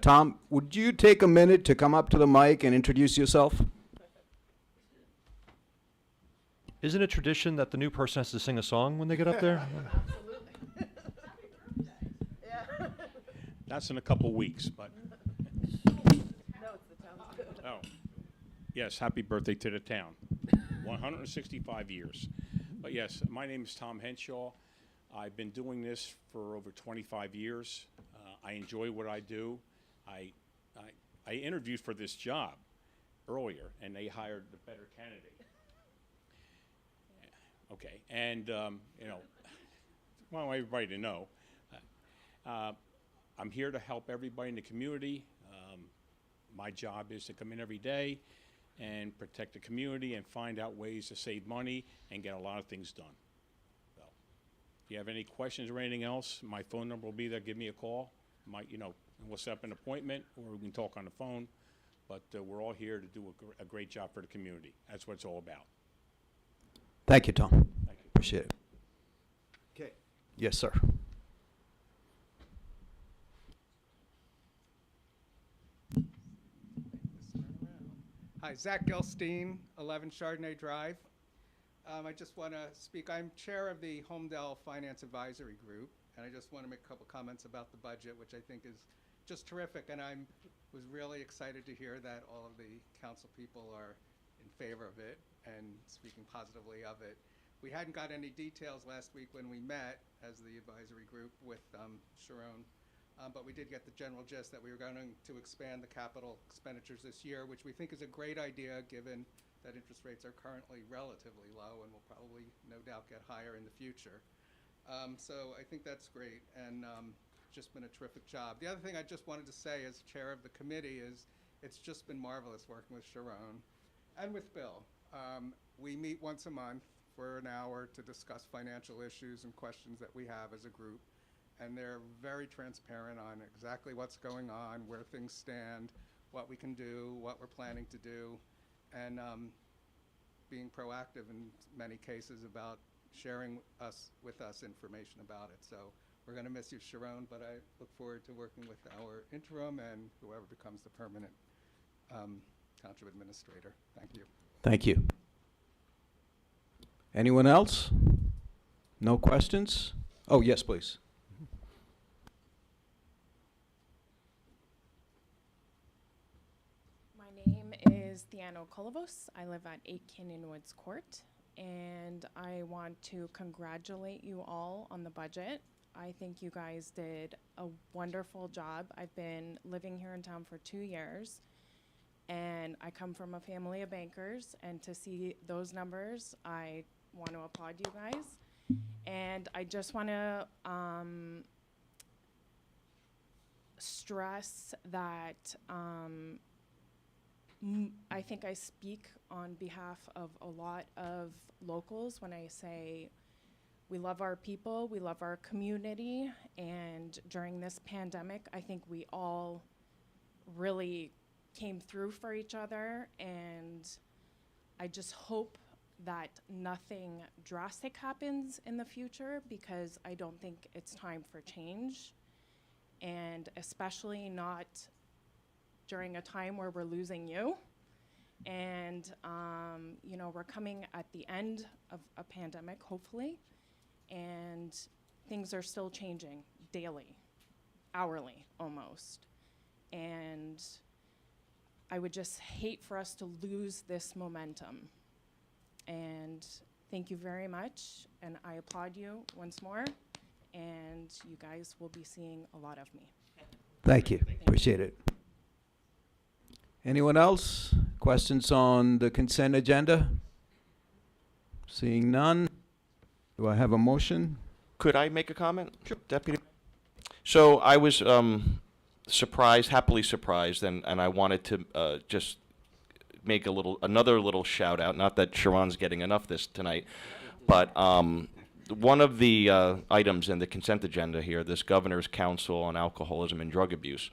Tom, would you take a minute to come up to the mic and introduce yourself? Isn't it tradition that the new person has to sing a song when they get up there? That's in a couple weeks, but. Oh, yes, happy birthday to the town. 165 years. But yes, my name is Tom Henshaw. I've been doing this for over 25 years. I enjoy what I do. I interviewed for this job earlier, and they hired the better candidate. Okay, and you know, I want everybody to know, I'm here to help everybody in the community. My job is to come in every day and protect the community and find out ways to save money and get a lot of things done. So, if you have any questions or anything else, my phone number will be there. Give me a call. We'll set up an appointment, or we can talk on the phone. But we're all here to do a great job for the community. That's what it's all about. Thank you, Tom. Thank you. Appreciate it. Okay. Yes, sir. Hi, Zach Gelstein, 11 Chardonnay Drive. I just want to speak. I'm chair of the Homedell Finance Advisory Group, and I just want to make a couple comments about the budget, which I think is just terrific. And I was really excited to hear that all of the council people are in favor of it and speaking positively of it. We hadn't got any details last week when we met as the advisory group with Sharon But we did get the general gist that we were going to expand the capital expenditures this year, which we think is a great idea given that interest rates are currently relatively low and will probably no doubt get higher in the future. So I think that's great, and just been a terrific job. The other thing I just wanted to say as chair of the committee is it's just been marvelous working with Sharon and with Bill. We meet once a month for an hour to discuss financial issues and questions that we have as a group, and they're very transparent on exactly what's going on, where things stand, what we can do, what we're planning to do, and being proactive in many cases about sharing with us information about it. So we're going to miss you, Sharon, but I look forward to working with our interim and whoever becomes the permanent township administrator. Thank you. Thank you. Anyone else? No questions? Oh, yes, please. My name is Theano Kolovos. I live at 8 Canyon Woods Court, and I want to congratulate you all on the budget. I think you guys did a wonderful job. I've been living here in town for 2 years, and I come from a family of bankers, and to see those numbers, I want to applaud you guys. And I just want to stress that I think I speak on behalf of a lot of locals when I say we love our people, we love our community, and during this pandemic, I think we all really came through for each other, and I just hope that nothing drastic happens in the future, because I don't think it's time for change, and especially not during a time where we're losing you. And, you know, we're coming at the end of a pandemic, hopefully, and things are still changing daily, hourly almost. And I would just hate for us to lose this momentum. And thank you very much, and I applaud you once more, and you guys will be seeing a lot of me. Thank you. Appreciate it. Anyone else? Questions on the consent agenda? Seeing none. Do I have a motion? Could I make a comment? Sure. Deputy? So I was surprised, happily surprised, and I wanted to just make another little shout out, not that Sharon's getting enough this tonight, but one of the items in the consent agenda here, this Governor's Council on Alcoholism and Drug Abuse.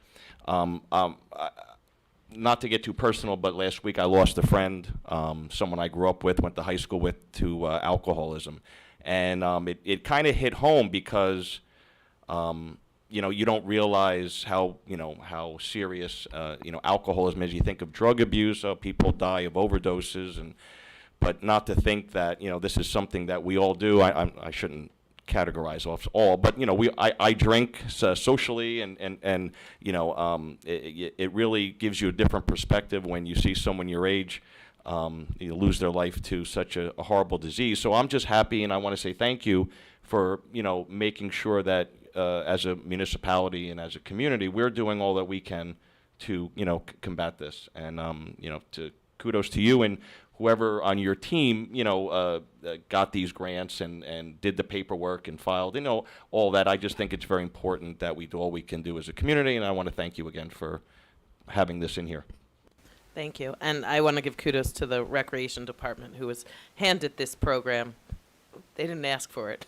Not to get too personal, but last week I lost a friend, someone I grew up with, went to high school with, to alcoholism. And it kind of hit home because, you know, you don't realize how serious, alcoholism is. You think of drug abuse, people die of overdoses, but not to think that, this is something that we all do. I shouldn't categorize off all, but I drink socially, and it really gives you a different perspective when you see someone your age lose their life to such a horrible disease. So I'm just happy, and I want to say thank you for making sure that as a municipality and as a community we're doing all that we can to combat this, and to kudos to you and whoever on your team, got these grants and did the paperwork and filed, all that. I just think it's very important that we do all we can do as a community, and I want to thank you again for having this in here. Thank you. And I want to give kudos to the Recreation Department, who was handed this program. They didn't ask for it.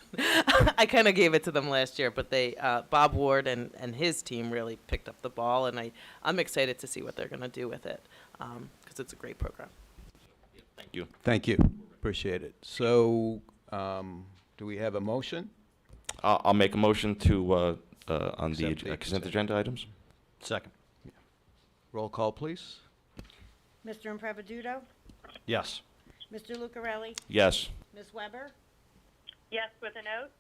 I kind of gave it to them last year, but Bob Ward and his team really picked up the ball, and I'm excited to see what they're going to do with it, because it's a great program. Thank you. Thank you. Appreciate it. So, do we have a motion? I'll make a motion to on the Accept the consent agenda items. Second. Roll call, please. Mr. Impreviduto? Yes. Mr. Lucarelli? Yes. Ms. Weber? Yes, with a note?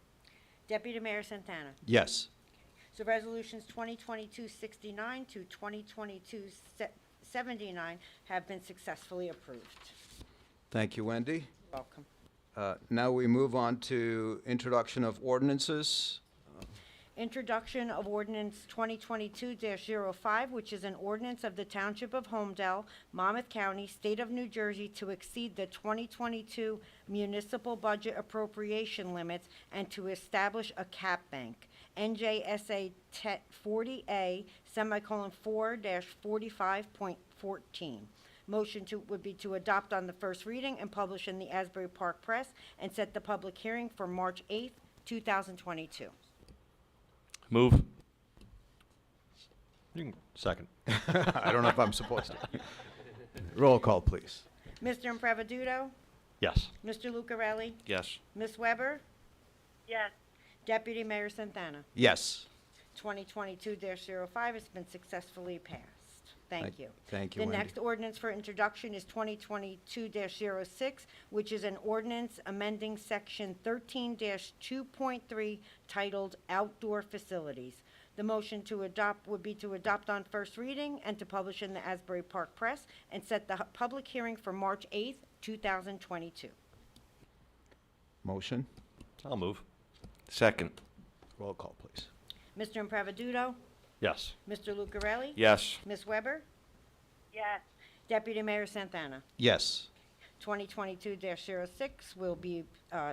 Deputy Mayor Santana? Yes. So resolutions 2022-69 to 2022-79 have been successfully approved. Thank you, Wendy. Welcome. Now we move on to introduction of ordinances. Introduction of ordinance 2022-05, which is an ordinance of the Township of Homedell, Monmouth County, State of New Jersey, to exceed the 2022 municipal budget appropriation limits and to establish a cap bank. NJSA 40A, semicolon 4-45.14. Motion would be to adopt on the first reading and publish in the Asbury Park Press and set the public hearing for March 8th, 2022. Move. You can second. I don't know if I'm supposed to. Roll call, please. Mr. Impreviduto? Yes. Mr. Lucarelli? Yes. Ms. Weber? yes, Deputy Mayor Santana? Yes. 2022-05 has been successfully passed. Thank you. Thank you, The Wendy. next ordinance for introduction is 2022-06, which is an ordinance amending Section 13-2.3 titled Outdoor Facilities. The motion to adopt would be to adopt on first reading and to publish in the Asbury Park Press and set the public hearing for March 8th, 2022. Motion. I'll move. Second. Roll call, please. Mr. Impreviduto? Yes. Mr. Lucarelli? Yes. Ms. Weber? yes, Deputy Mayor Santana? Yes. 2022-06 will be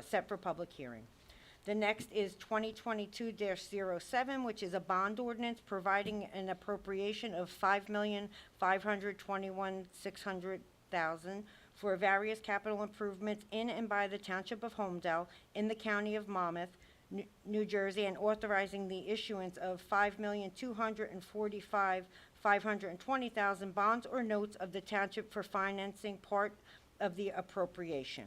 set for public hearing. The next is 2022-07, which is a bond ordinance providing an appropriation of $5,521,600,000 for various capital improvements in and by the Township of Homedell in the County of Monmouth, New Jersey, and authorizing the issuance of $5,245,520,000 bonds or notes of the township for financing part of the appropriation.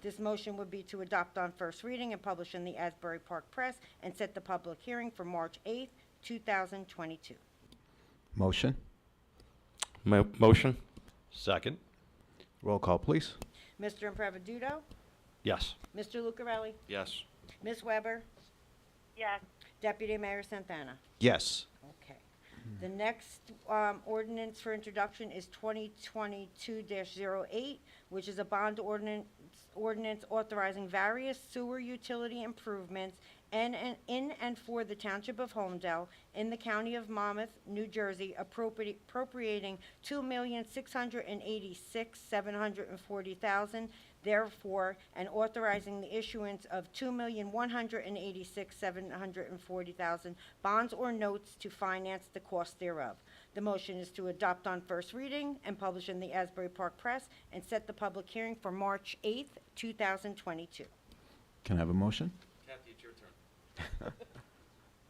This motion would be to adopt on first reading and publish in the Asbury Park Press and set the public hearing for March 8th, 2022. Motion. Motion? Second. Roll call, please. Mr. Impreviduto? Yes. Mr. Lucarelli? Yes. Ms. Weber? yes, Deputy Mayor Santana? Yes. Okay. The next ordinance for introduction is 2022-08, which is a bond ordinance authorizing various sewer utility improvements in and for the Township of Homedell in the County of Monmouth, New Jersey, appropriating $2,686,740,000, therefore, and authorizing the issuance of $2,186,740,000 bonds or notes to finance the cost thereof. The motion is to adopt on first reading and publish in the Asbury Park Press and set the public hearing for March 8th, 2022. Can I have a motion? Kathy, it's your turn.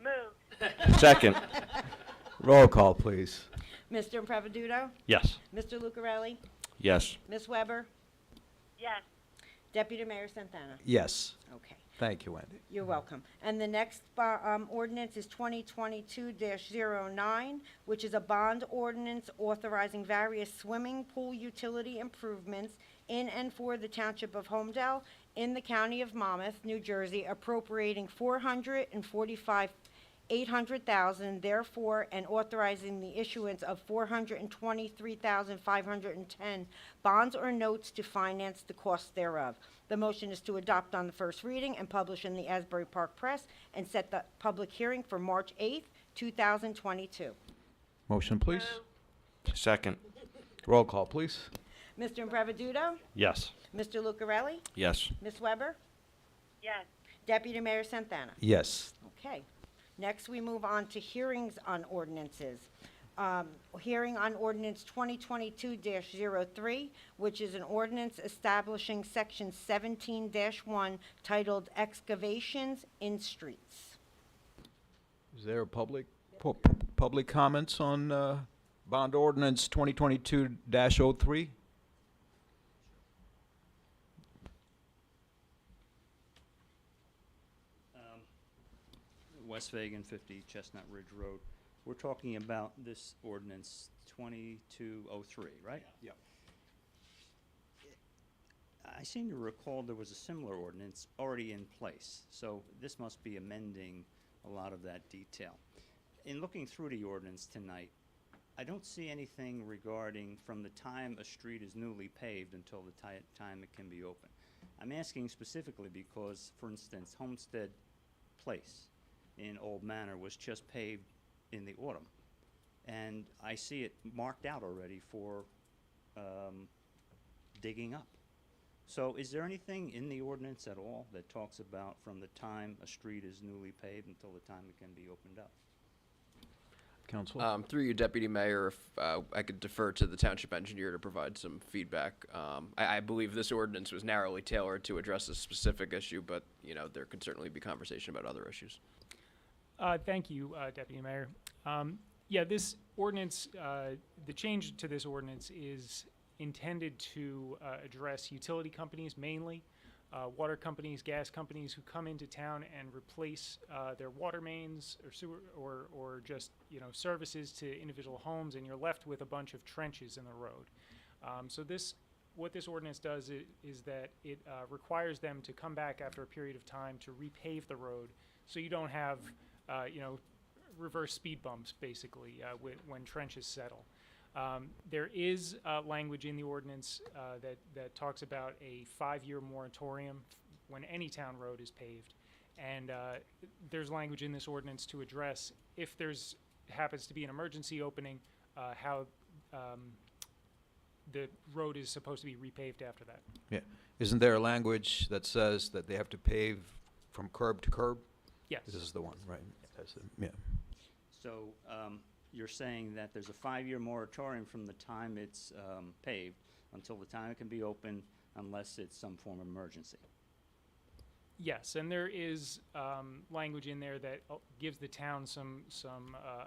move, Second. Roll call, please. Mr. Impreviduto? Yes. Mr. Lucarelli? Yes. Ms. Weber? yes, Deputy Mayor Santana? Yes. Okay. Thank you, Wendy. You're welcome. And the next ordinance is 2022-09, which is a bond ordinance authorizing various swimming pool utility improvements in and for the Township of Homedell in the County of Monmouth, New Jersey, appropriating $445,800,000, therefore, and authorizing the issuance of $423,510 bonds or notes to finance the cost thereof. The motion is to adopt on the first reading and publish in the Asbury Park Press and set the public hearing for March 8th, 2022. Motion, please. Second. Roll call, please. Mr. Impreviduto? Yes. Mr. Lucarelli? Yes. Ms. Weber? yes, Deputy Mayor Santana? Yes. Okay. Next, we move on to hearings on ordinances. Hearing on ordinance 2022-03, which is an ordinance establishing section 17-1 titled Excavations in Streets. Is there a public comments on bond ordinance 2022-03? West Vegan, 50 Chestnut Ridge Road. We're talking about this ordinance 2203, right? Yeah. I seem to recall there was a similar ordinance already in place, so this must be amending a lot of that detail. In looking through the ordinance tonight, I don't see anything regarding from the time a street is newly paved until the time it can be open. I'm asking specifically because, for instance, Homestead Place, in Old Manor was just paved in the autumn. And I see it marked out already for digging up. So is there anything in the ordinance at all that talks about from the time a street is newly paved until the time it can be opened up? Council? Through you, Deputy Mayor, if I could defer to the township engineer to provide some feedback. I believe this ordinance was narrowly tailored to address a specific issue, but, you know, there could certainly be conversation about other issues. Thank you, Deputy Mayor. Yeah, this ordinance, the change to this ordinance is intended to address utility companies mainly, water companies, gas companies who come into town and replace their water mains or sewer or just, you know, services to individual homes, and you're left with a bunch of trenches in the road. So what this ordinance does is that it requires them to come back after a period of time to repave the road, so you don't have, you know, reverse speed bumps basically when trenches settle. There is language in the ordinance that talks about a 5-year moratorium when any town road is paved, and there's language in this ordinance to address if happens to be an emergency opening, how the road is supposed to be repaved after that. Yeah. Isn't there a language that says that they have to pave from curb to curb? Yes. This is the one, right? Yeah. So you're saying that there's a 5-year moratorium from the time it's paved until the time it can be opened, unless it's some form of emergency. Yes, and there is language in there that gives the town some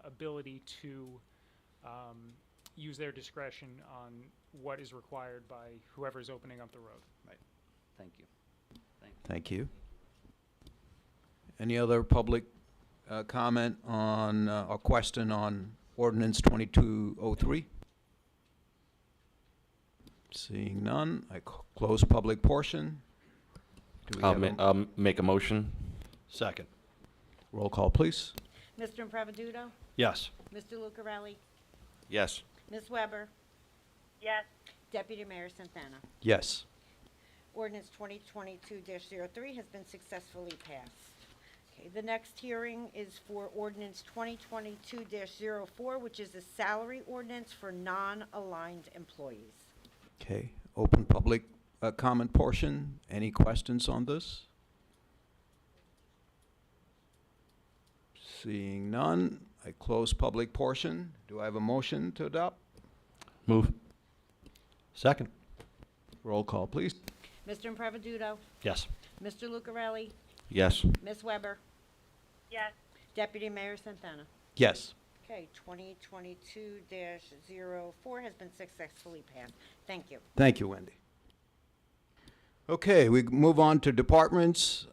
ability to use their discretion on what is required by whoever's opening up the road. Right. Thank you. Thank you. Any other public comment on or question on Ordinance 2203? Seeing none, I close public portion. Do we have a Make a motion. Second. roll call, please? Mr. Improviduto? Yes. Mr. Lucarelli? Yes. Ms. Weber? yes, Deputy Mayor Santana? Yes. Ordinance 2022-03 has been successfully passed. Okay, the next hearing is for Ordinance 2022-04, which is a salary ordinance for non-aligned employees. Okay, open public comment portion. Any questions on this? Seeing none, I close public portion. Do I have a motion to adopt? Move. Second. Roll call, please. Mr. Improviduto? Yes. Mr. Lucarelli? Yes. Ms. Weber? yes, Deputy Mayor Santana? Yes. Okay, 2022-04 has been successfully passed. Thank you. Thank you, Wendy. Okay, we move on to departments.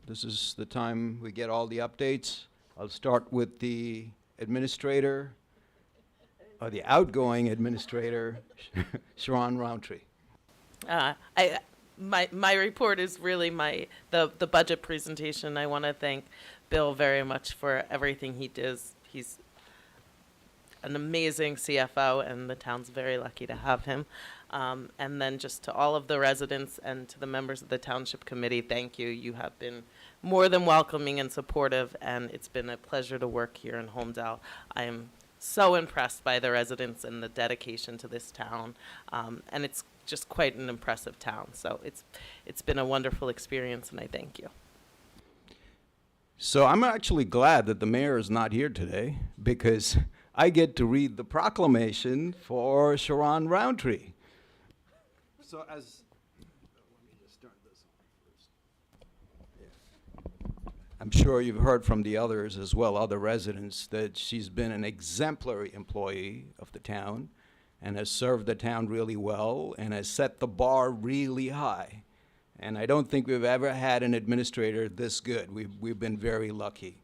This is the time we get all the updates. I'll start with the administrator, or the outgoing administrator, Sharon Roundtree. My report is really the budget presentation. I want to thank Bill very much for everything he does. He's an amazing CFO, and the town's very lucky to have him. And then just to all of the residents and to the members of the Township Committee, thank you. You have been more than welcoming and supportive, and it's been a pleasure to work here in Homedell. I am so impressed by the residents and the dedication to this town, and it's just quite an impressive town. So it's been a wonderful experience, and I thank you. So I'm actually glad that the mayor is not here today, because I get to read the proclamation for Sharon Roundtree. So let me just turn this on first. I'm sure you've heard from the others as well, other residents, that she's been an exemplary employee of the town and has served the town really well and has set the bar really high. And I don't think we've ever had an administrator this good. We've been very lucky.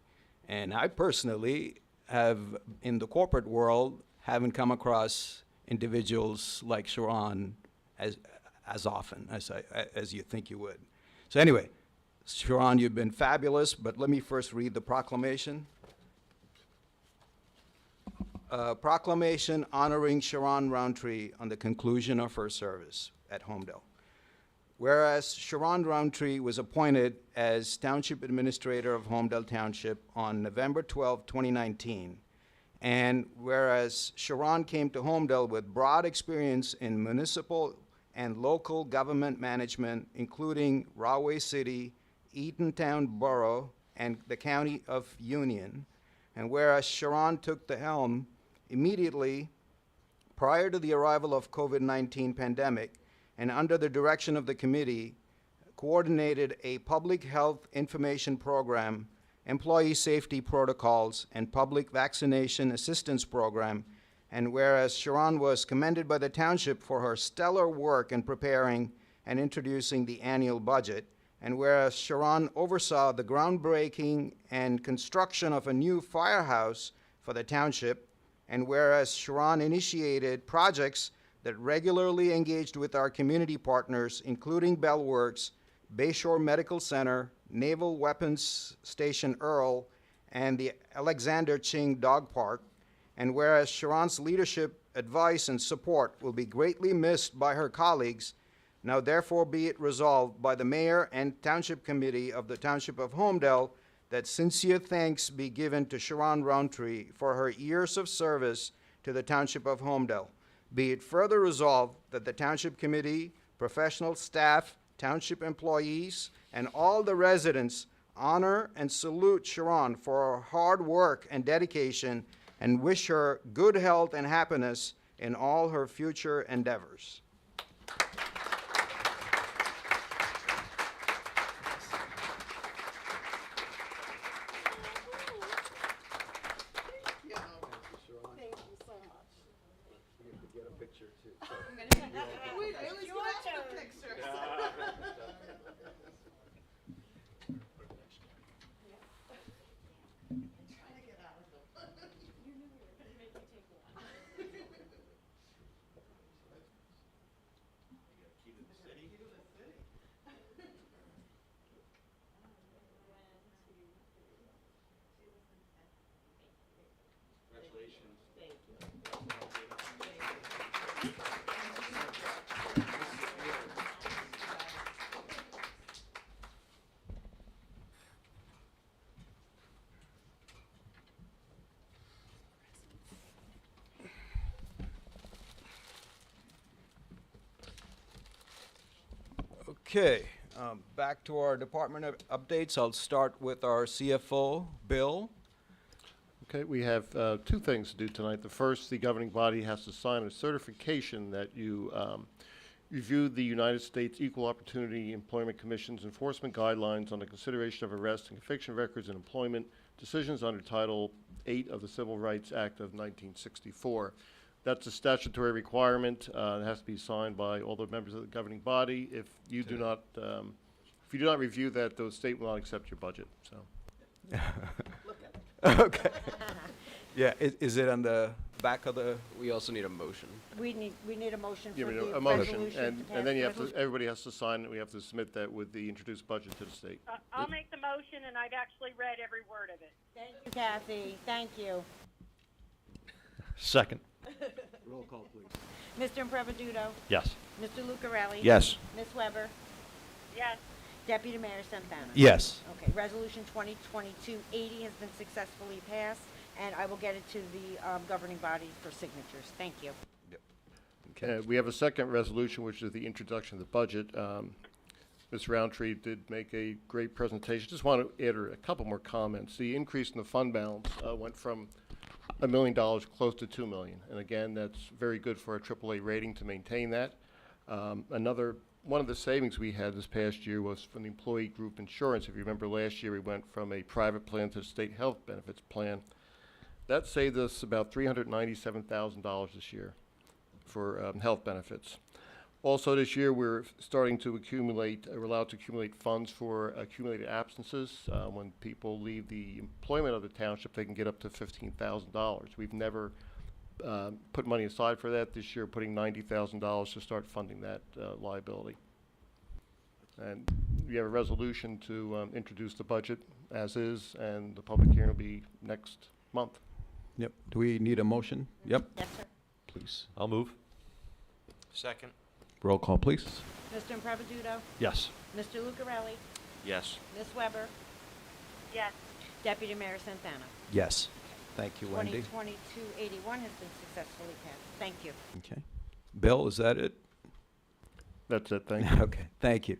And I personally have, in the corporate world, haven't come across individuals like Sharon as often as you think you would. So anyway, Sharon, you've been fabulous, but let me first read the proclamation. Proclamation honoring Sharon Roundtree on the conclusion of her service at Homedell. whereas Sharon Roundtree was appointed as Township Administrator of Holmdel Township on November 12, 2019, and whereas Sharon came to Homedell with broad experience in municipal and local government management, including Rahway City, Eatontown Borough, and the County of Union, and whereas Sharon took the helm immediately prior to the arrival of COVID-19 pandemic, and under the direction of the committee, coordinated a public health information program, employee safety protocols, and public vaccination assistance program. And whereas Sharon was commended by the township for her stellar work in preparing and introducing the annual budget, and whereas Sharon oversaw the groundbreaking and construction of a new firehouse for the township, and whereas Sharon initiated projects that regularly engaged with our community partners, including Bell Works, Bayshore Medical Center, Naval Weapons Station Earl, and the Alexander Ching Dog Park, and whereas Sharon's leadership, advice, and support will be greatly missed by her colleagues, now therefore be it resolved by the Mayor and Township Committee of the Township of Homedell that sincere thanks be given to Sharon Roundtree for her years of service to the Township of Homedell. Be it further resolved that the Township Committee, professional staff, Township employees, and all the residents honor and salute Sharon for her hard work and dedication, and wish her good health and happiness in all her future endeavors. Okay, back to our department updates. I'll start with our CFO, Bill. Okay, we have two things to do tonight. The first, the governing body has to sign a certification that you review the United States Equal Opportunity Employment Commission's enforcement guidelines on the consideration of arrest and conviction records and employment decisions under Title 8 of the Civil Rights Act of 1964. That's a statutory requirement. It has to be signed by all the members of the governing body. If you do not review that, the state will not accept your budget. So. Okay. Yeah, is it on the back of the? We also need a motion. We need a motion for Yeah, the a motion, resolution to pass and then you the have to, resolution. everybody has to sign it. We have to submit that with the introduced budget to the state. I'll make the motion, and I've actually read every word of it. Thank you, Kathy. Thank you. Second. Roll call, please. Mr. Impreviduto? Yes. Mr. Lucarelli? Yes. Ms. Weber? Yes, Deputy Mayor Santana? Yes. Okay, Resolution 2022-80 has been successfully passed, and I will get it to the governing body for signatures. Thank you. Okay. We have a second resolution, which is the introduction of the budget. Ms. Roundtree did make a great presentation. Just want to add a couple more comments. The increase in the fund balance went from $1 million close to $2 million. And again, that's very good for a AAA rating to maintain that. One of the savings we had this past year was from the employee group insurance. If you remember last year, we went from a private plan to a state health benefits plan. That saved us about $397,000 this year for health benefits. Also this year, we're starting to accumulate, we're allowed to accumulate funds for accumulated absences. When people leave the employment of the township, they can get up to $15,000. We've never put money aside for that. This year, putting $90,000 to start funding that liability. And we have a resolution to introduce the budget as is, and the public hearing will be next month. Yep. Do we need a motion? Yep. Yes, sir. Please. I'll move. Second. Roll call, please. Mr. Improvisato? Yes. Mr. Lucarelli? Yes. Ms. Weber? Yes. Deputy Mayor Santana? Yes. Thank you, Wendy. 2022-81 has been successfully passed. Thank you. Okay. Bill, is that it? That's it, thank you. Okay, thank you.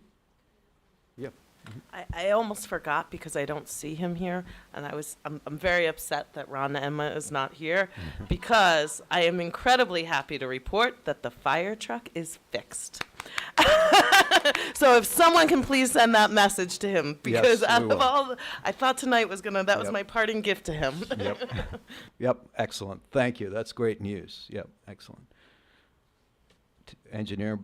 Yep. I almost forgot because I don't see him here, and I'm very upset that Ron Emma is not here because I am incredibly happy to report that the fire truck is fixed. So if someone can please send that message to him, because Yes, out we of will. all, I thought tonight was that was Yep. my parting gift to him. Yep. Yep, excellent. Thank you. That's great news. Yep, excellent. Engineer,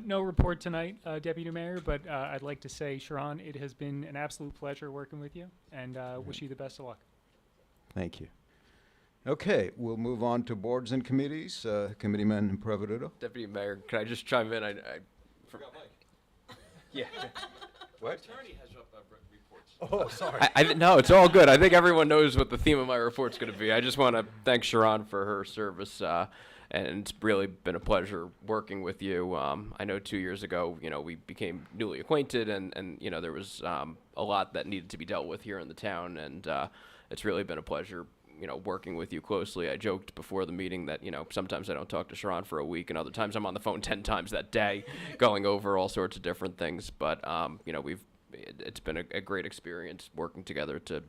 No report tonight, Deputy Mayor, but I'd like to say, Sharon, it has been an absolute pleasure working with you, and wish you the best of luck. thank you. Okay, we'll move on to boards and committees. Committeeman Improvisato. Deputy Mayor, can I just chime in? Yeah. What? Attorney has reports. Oh, sorry. No, it's all good. I think everyone knows what the theme of my report's going to be. I just want to thank Sharon for her service, and it's really been a pleasure working with you. I know 2 years ago, we became newly acquainted, and there was a lot that needed to be dealt with here in the town, and it's really been a pleasure, working with you closely. I joked before the meeting that, sometimes I don't talk to Sharon for a week, and other times I'm on the phone 10 times that day going over all sorts of different things. But, it's been a great experience working together to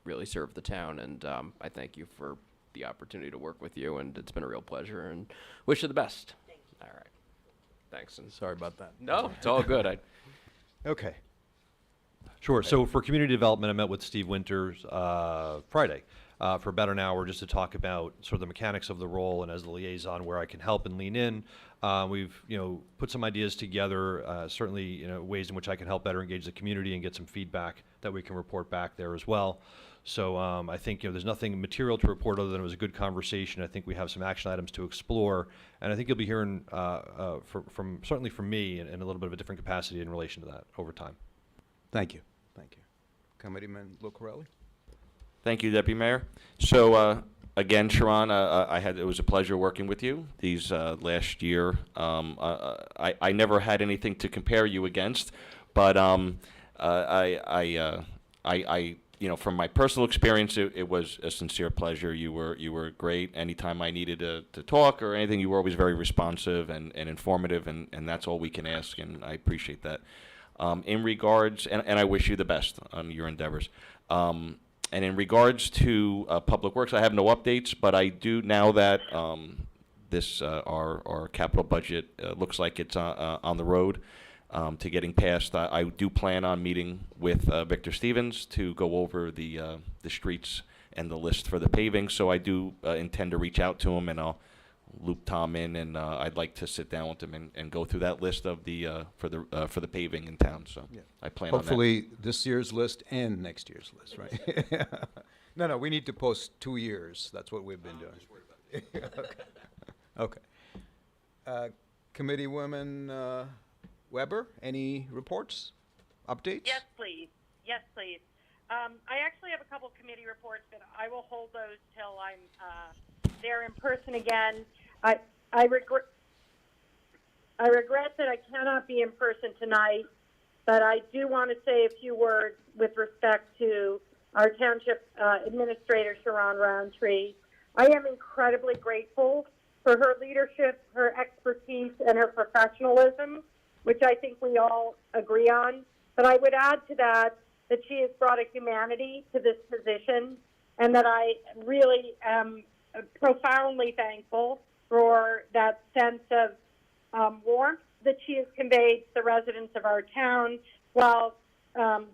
really serve the town, and I thank you for the opportunity to work with you, and it's been a real pleasure, and wish you the best. Thank you. All right. Thanks. And Sorry about that. no, it's all good. Okay. Sure. So for community development, I met with Steve Winters Friday for about an hour just to talk about sort of the mechanics of the role and as the liaison where I can help and lean in. We've put some ideas together, certainly ways in which I can help better engage the community and get some feedback that we can report back there as well. So I think there's nothing material to report other than it was a good conversation. I think we have some action items to explore, and I think you'll be hearing certainly from me in a little bit of a different capacity in relation to that over time. Thank you. Thank you. Committeeman Lucarelli. Thank you, Deputy Mayor. So, again, Sharon, it was a pleasure working with you these last year. I never had anything to compare you against, but from my personal experience, it was a sincere pleasure. You were great. Anytime I needed to talk or anything, you were always very responsive and informative, and that's all we can ask, and I appreciate that. In regards, and I wish you the best on your endeavors. And in regards to Public Works, I have no updates, but I do, now that our capital budget looks like it's on the road to getting passed, I do plan on meeting with Victor Stevens to go over the streets and the list for the paving. So I do intend to reach out to him, and I'll loop Tom in, and I'd like to sit down with him and go through that list of for the paving in town. So Yeah. I plan on that. Hopefully this year's list and next year's list, right? No, we need to post 2 years. That's what we've been doing. Okay. Committeewoman Weber, any reports, updates? Yes, please. Yes, please. I actually have a couple committee reports, but I will hold those till I'm there in person again. I regret that I cannot be in person tonight, but I do want to say a few words with respect to our township administrator, Sharon Roundtree. I am incredibly grateful for her leadership, her expertise, and her professionalism, which I think we all agree on. But I would add to that she has brought a humanity to this position, and that I really am profoundly thankful for that sense of warmth that she has conveyed to the residents of our town, while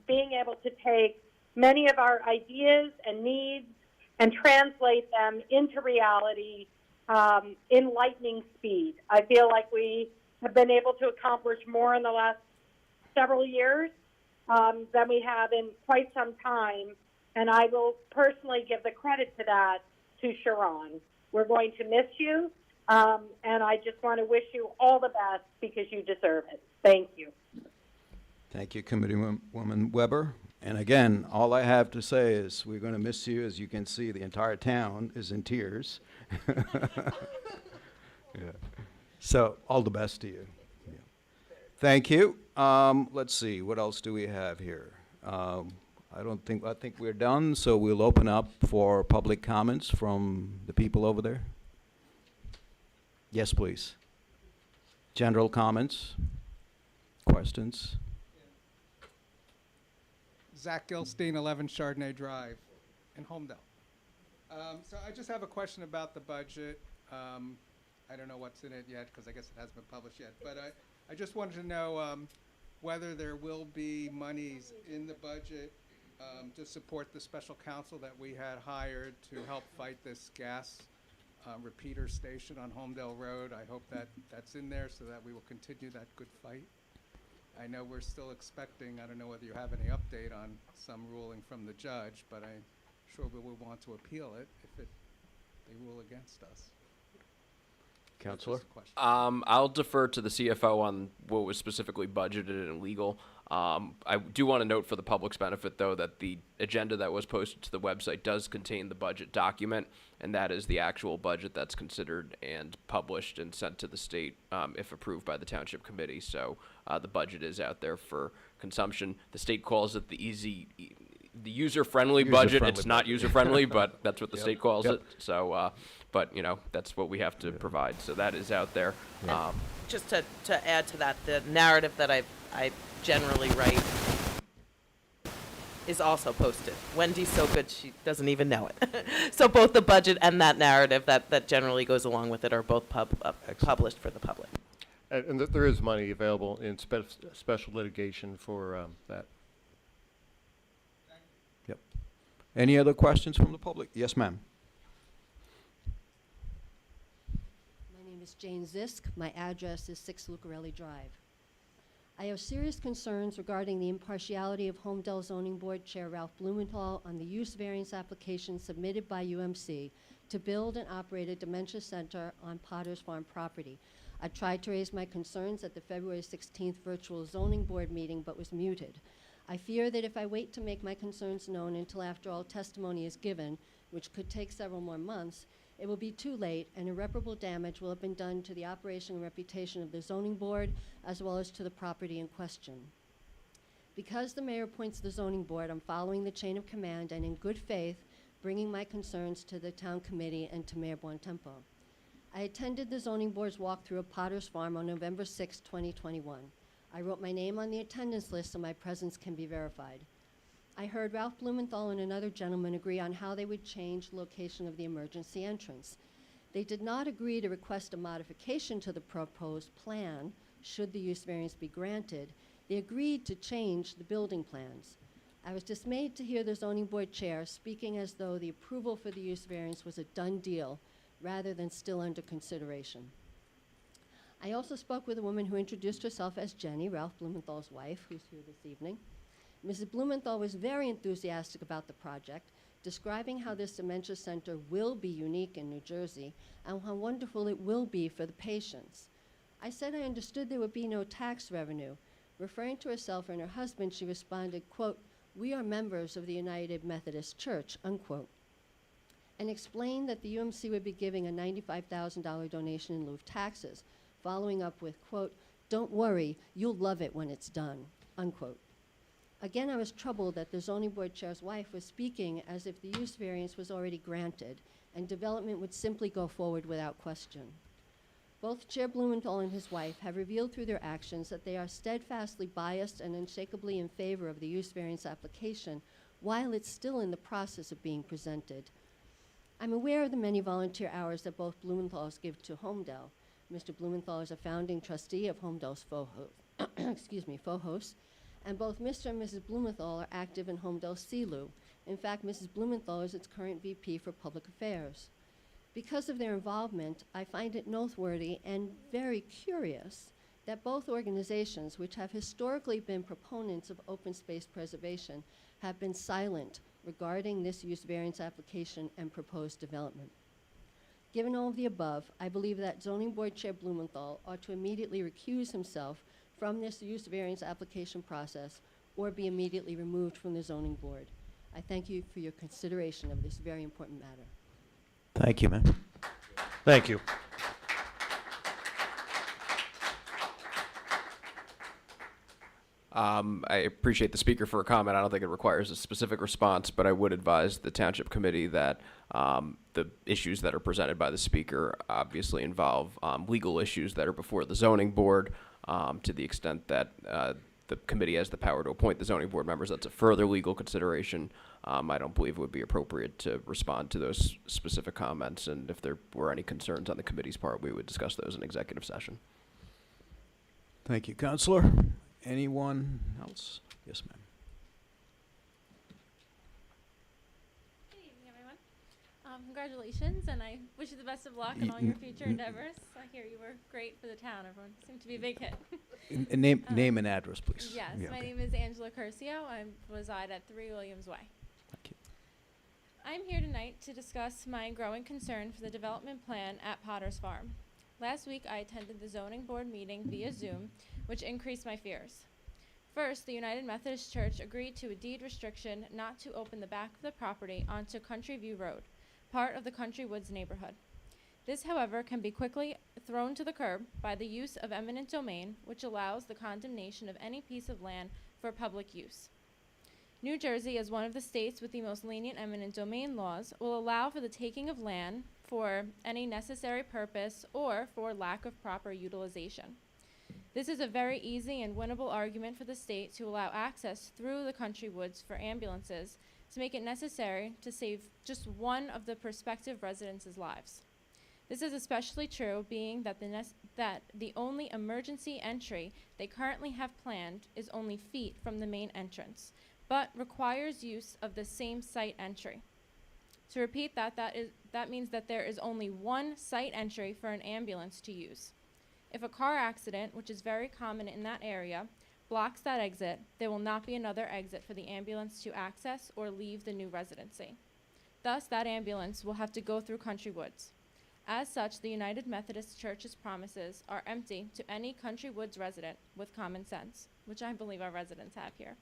being able to take many of our ideas and needs and translate them into reality in lightning speed. I feel like we have been able to accomplish more in the last several years than we have in quite some time, and I will personally give the credit to that to Sharon. We're going to miss you, and I just want to wish you all the best because you deserve it. Thank you. Thank you, Committeewoman Weber. And again, all I have to say is we're going to miss you. As you can see, the entire town is in tears. Yeah. So, all the best to you. Yeah. Thank you. Let's see, what else do we have here? I think we're done, so we'll open up for public comments from the people over there. Yes, please. General comments, questions? Zach Gilstein, 11 Chardonnay Drive in Homedell. So I just have a question about the budget. I don't know what's in it yet because I guess it hasn't been published yet. But I just wanted to know whether there will be monies in the budget to support the special counsel that we had hired to help fight this gas repeater station on Homedell Road. I hope that that's in there so that we will continue that good fight. I know we're still expecting, I don't know whether you have any update on some ruling from the judge, but I'm sure we will want to appeal it if they rule against us. Counselor? That's just a question. I'll defer to the CFO on what was specifically budgeted and legal. I do want to note for the public's benefit, though, that the agenda that was posted to the website does contain the budget document, and that is the actual budget that's considered and published and sent to the state if approved by the Township Committee. So the budget is out there for consumption. The state calls it the user-friendly budget. It's not user-friendly, but that's what the state calls it. So, but, you know, that's what we have to provide. So that is out there. Just to add to that, the narrative that I generally write is also posted. Wendy's so good she doesn't even know it. So both the budget and that narrative that generally goes along with it are both published for the public. And there is money available in special litigation for that. Yep. Any other questions from the public? Yes, ma'am. My name is Jane Zisk. My address is 6 Lucarelli Drive. I have serious concerns regarding the impartiality of Homedell Zoning Board Chair Ralph Blumenthal on the use variance application submitted by UMC to build and operate a dementia center on Potter's Farm property. I tried to raise my concerns at the February 16th virtual zoning board meeting but was muted. I fear that if I wait to make my concerns known until after all testimony is given, which could take several more months, it will be too late and irreparable damage will have been done to the operation and reputation of the zoning board as well as to the property in question. Because the mayor appoints the zoning board, I'm following the chain of command and in good faith bringing my concerns to the town committee and to Mayor Buontempo. I attended the zoning board's walkthrough of Potter's Farm on November 6, 2021. I wrote my name on the attendance list so my presence can be verified. I heard Ralph Blumenthal and another gentleman agree on how they would change the location of the emergency entrance. They did not agree to request a modification to the proposed plan, should the use variance be granted. They agreed to change the building plans. I was dismayed to hear the zoning board chair speaking as though the approval for the use variance was a done deal, rather than still under consideration. I also spoke with a woman who introduced herself as Jenny, Ralph Blumenthal's wife, who's here this evening. Mrs. Blumenthal was very enthusiastic about the project, describing how this dementia center will be unique in New Jersey and how wonderful it will be for the patients. I said I understood there would be no tax revenue. Referring to herself and her husband, she responded, quote, "We are members of the United Methodist Church," unquote, and explained that the UMC would be giving a $95,000 donation in lieu of taxes, following up with, quote, "Don't worry, you'll love it when it's done," unquote. Again, I was troubled that the zoning board chair's wife was speaking as if the use variance was already granted and development would simply go forward without question. Both Chair Blumenthal and his wife have revealed through their actions that they are steadfastly biased and unshakably in favor of the use variance application while it's still in the process of being presented. I'm aware of the many volunteer hours that both Blumenthals give to Homedell. Mr. Blumenthal is a founding trustee of Homedell's FOHOS, and both Mr. and Mrs. Blumenthal are active in Homedell CLU. In fact, Mrs. Blumenthal is its current VP for Public Affairs. Because of their involvement, I find it noteworthy and very curious that both organizations, which have historically been proponents of open space preservation, have been silent regarding this use variance application and proposed development. Given all of the above, I believe that Zoning Board Chair Blumenthal ought to immediately recuse himself from this use variance application process or be immediately removed from the zoning board. I thank you for your consideration of this very important matter. Thank you, ma'am. Thank you. I appreciate the speaker for a comment. I don't think it requires a specific response, but I would advise the township committee that the issues that are presented by the speaker obviously involve legal issues that are before the zoning board. To the extent that the committee has the power to appoint the zoning board members, that's a further legal consideration. I don't believe it would be appropriate to respond to those specific comments, and if there were any concerns on the committee's part, we would discuss those in executive session. Thank you, Counselor. Anyone else? Yes, ma'am. Good evening, everyone. Congratulations, and I wish you the best of luck in all your future endeavors. I hear you were great for the town. Everyone seemed to be a big hit. Name and address, please. Yes, Yeah, my okay. name is Angela Curcio. I reside at 3 Williams Way. Thank you. I'm here tonight to discuss my growing concern for the development plan at Potter's Farm. Last week, I attended the zoning board meeting via Zoom, which increased my fears. First, the United Methodist Church agreed to a deed restriction not to open the back of the property onto Country View Road, part of the Country Woods neighborhood. This, however, can be quickly thrown to the curb by the use of eminent domain, which allows the condemnation of any piece of land for public use. New Jersey, as one of the states with the most lenient eminent domain laws, will allow for the taking of land for any necessary purpose or for lack of proper utilization. This is a very easy and winnable argument for the state to allow access through the country woods for ambulances to make it necessary to save just one of the prospective residents' lives. This is especially true being that the only emergency entry they currently have planned is only feet from the main entrance, but requires use of the same site entry. To repeat that means that there is only one site entry for an ambulance to use. If a car accident, which is very common in that area, blocks that exit, there will not be another exit for the ambulance to access or leave the new residency. Thus, that ambulance will have to go through country woods. As such, the United Methodist Church's promises are empty to any country woods resident with common sense, which I believe our residents have here.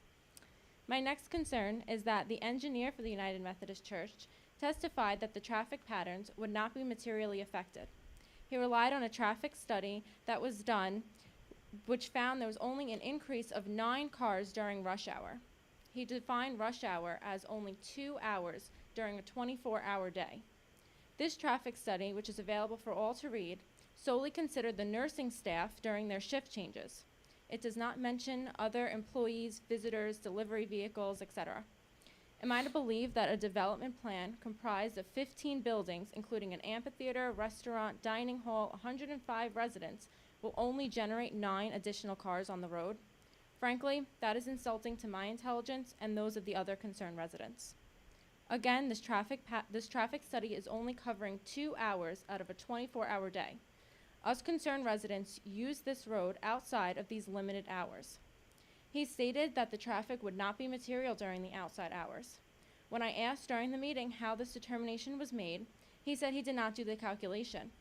My next concern is that the engineer for the United Methodist Church testified that the traffic patterns would not be materially affected. He relied on a traffic study that was done, which found there was only an increase of 9 cars during rush hour. He defined rush hour as only 2 hours during a 24-hour day. This traffic study, which is available for all to read, solely considered the nursing staff during their shift changes. It does not mention other employees, visitors, delivery vehicles, etc. Am I to believe that a development plan comprised of 15 buildings, including an amphitheater, restaurant, dining hall, 105 residents, will only generate 9 additional cars on the road? Frankly, that is insulting to my intelligence and those of the other concerned residents. Again, this traffic study is only covering 2 hours out of a 24-hour day. Us concerned residents use this road outside of these limited hours. He stated that the traffic would not be material during the outside hours. When I asked during the meeting how this determination was made, he said he did not do the calculation.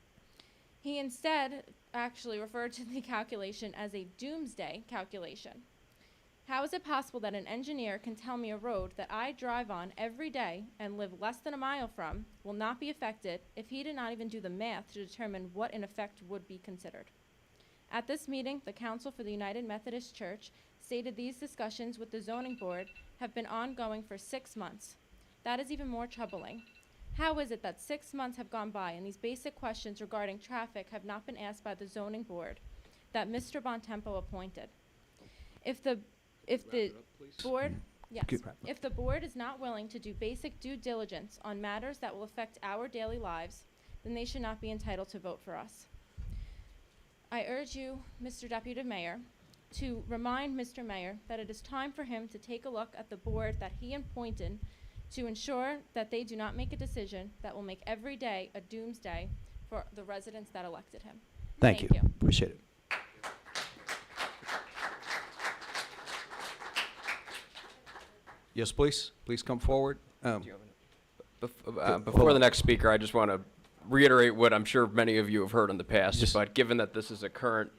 He instead actually referred to the calculation as a doomsday calculation. How is it possible that an engineer can tell me a road that I drive on every day and live less than a mile from will not be affected if he did not even do the math to determine what in effect would be considered? At this meeting, the Council for the United Methodist Church stated these discussions with the zoning board have been ongoing for 6 months. That is even more troubling. How is it that 6 months have gone by and these basic questions regarding traffic have not been asked by the zoning board that Mr. Bontempo appointed? If the board is not willing to do basic due diligence on matters that will affect our daily lives, then they should not be entitled to vote for us. I urge you, Mr. Deputy Mayor, to remind Mr. Mayor that it is time for him to take a look at the board that he appointed to ensure that they do not make a decision that will make every day a doomsday for the residents that elected him. Thank you. Appreciate it. Yes, please. Please come forward. Before the next speaker, I just want to reiterate what I'm sure many of you have heard in the past, but given that this is a current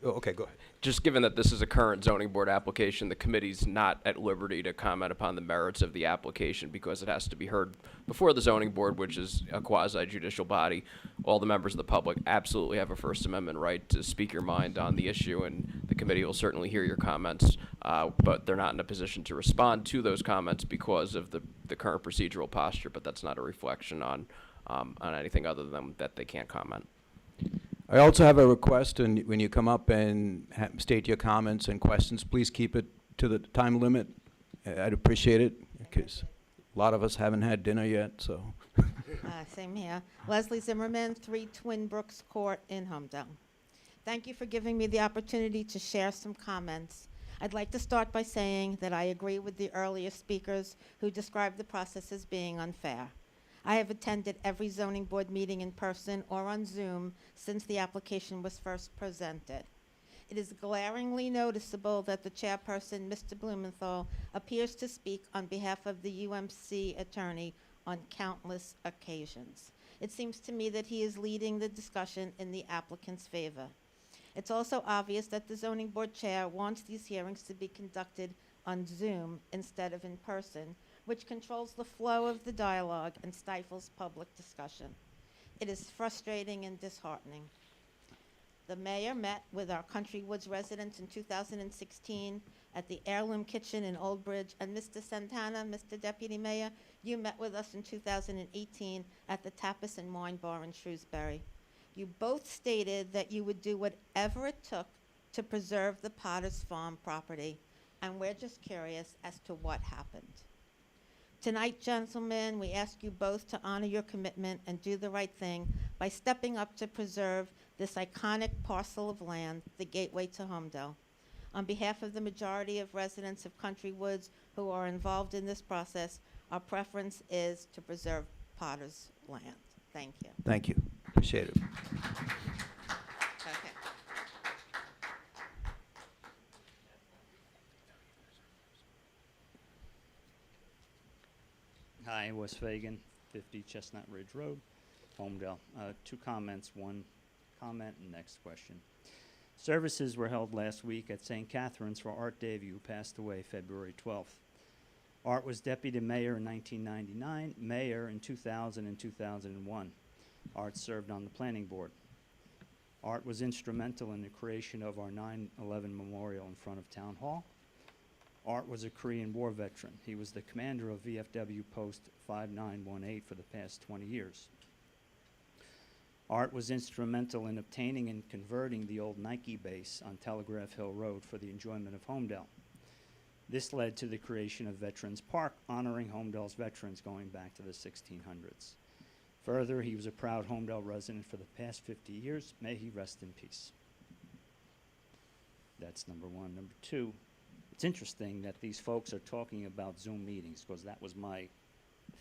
Oh, okay, go ahead. Just given that this is a current zoning board application, the committee's not at liberty to comment upon the merits of the application because it has to be heard before the zoning board, which is a quasi-judicial body. All the members of the public absolutely have a First Amendment right to speak your mind on the issue, and the committee will certainly hear your comments, but they're not in a position to respond to those comments because of the current procedural posture, but that's not a reflection on anything other than that they can't comment. I also have a request, and when you come up and state your comments and questions, please keep it to the time limit. I'd appreciate it, because a lot of us haven't had dinner yet, so. Same here. Leslie Zimmerman, 3 Twin Brooks Court in Homedell. Thank you for giving me the opportunity to share some comments. I'd like to start by saying that I agree with the earlier speakers who described the process as being unfair. I have attended every zoning board meeting in person or on Zoom since the application was first presented. It is glaringly noticeable that the chairperson, Mr. Blumenthal, appears to speak on behalf of the UMC attorney on countless occasions. It seems to me that he is leading the discussion in the applicant's favor. It's also obvious that the zoning board chair wants these hearings to be conducted on Zoom instead of in person, which controls the flow of the dialogue and stifles public discussion. It is frustrating and disheartening. The mayor met with our Country Woods residents in 2016 at the Heirloom Kitchen in Old Bridge, and Mr. Santana, Mr. Deputy Mayor, you met with us in 2018 at the Tapas and Wine Bar in Shrewsbury. You both stated that you would do whatever it took to preserve the Potter's Farm property, and we're just curious as to what happened. Tonight, gentlemen, we ask you both to honor your commitment and do the right thing by stepping up to preserve this iconic parcel of land, the gateway to Homedell. On behalf of the majority of residents of Country Woods who are involved in this process, our preference is to preserve Potter's land. Thank you. Thank you. Appreciate it. Okay. Hi, Wes Fagan, 50 Chestnut Ridge Road, Homedell. 2 comments, 1 comment, and next question. Services were held last week at St. Catherine's for Art Davey, who passed away February 12th. Art was deputy mayor in 1999, mayor in 2000 and 2001. Art served on the planning board. Art was instrumental in the creation of our 9/11 memorial in front of Town Hall. Art was a Korean War veteran. He was the commander of VFW Post 5918 for the past 20 years. Art was instrumental in obtaining and converting the old Nike base on Telegraph Hill Road for the enjoyment of Homedell. This led to the creation of Veterans Park, honoring Homedell's veterans going back to the 1600s. Further, he was a proud Homedell resident for the past 50 years. May he rest in peace. That's number 1. Number 2, it's interesting that these folks are talking about Zoom meetings, because that was my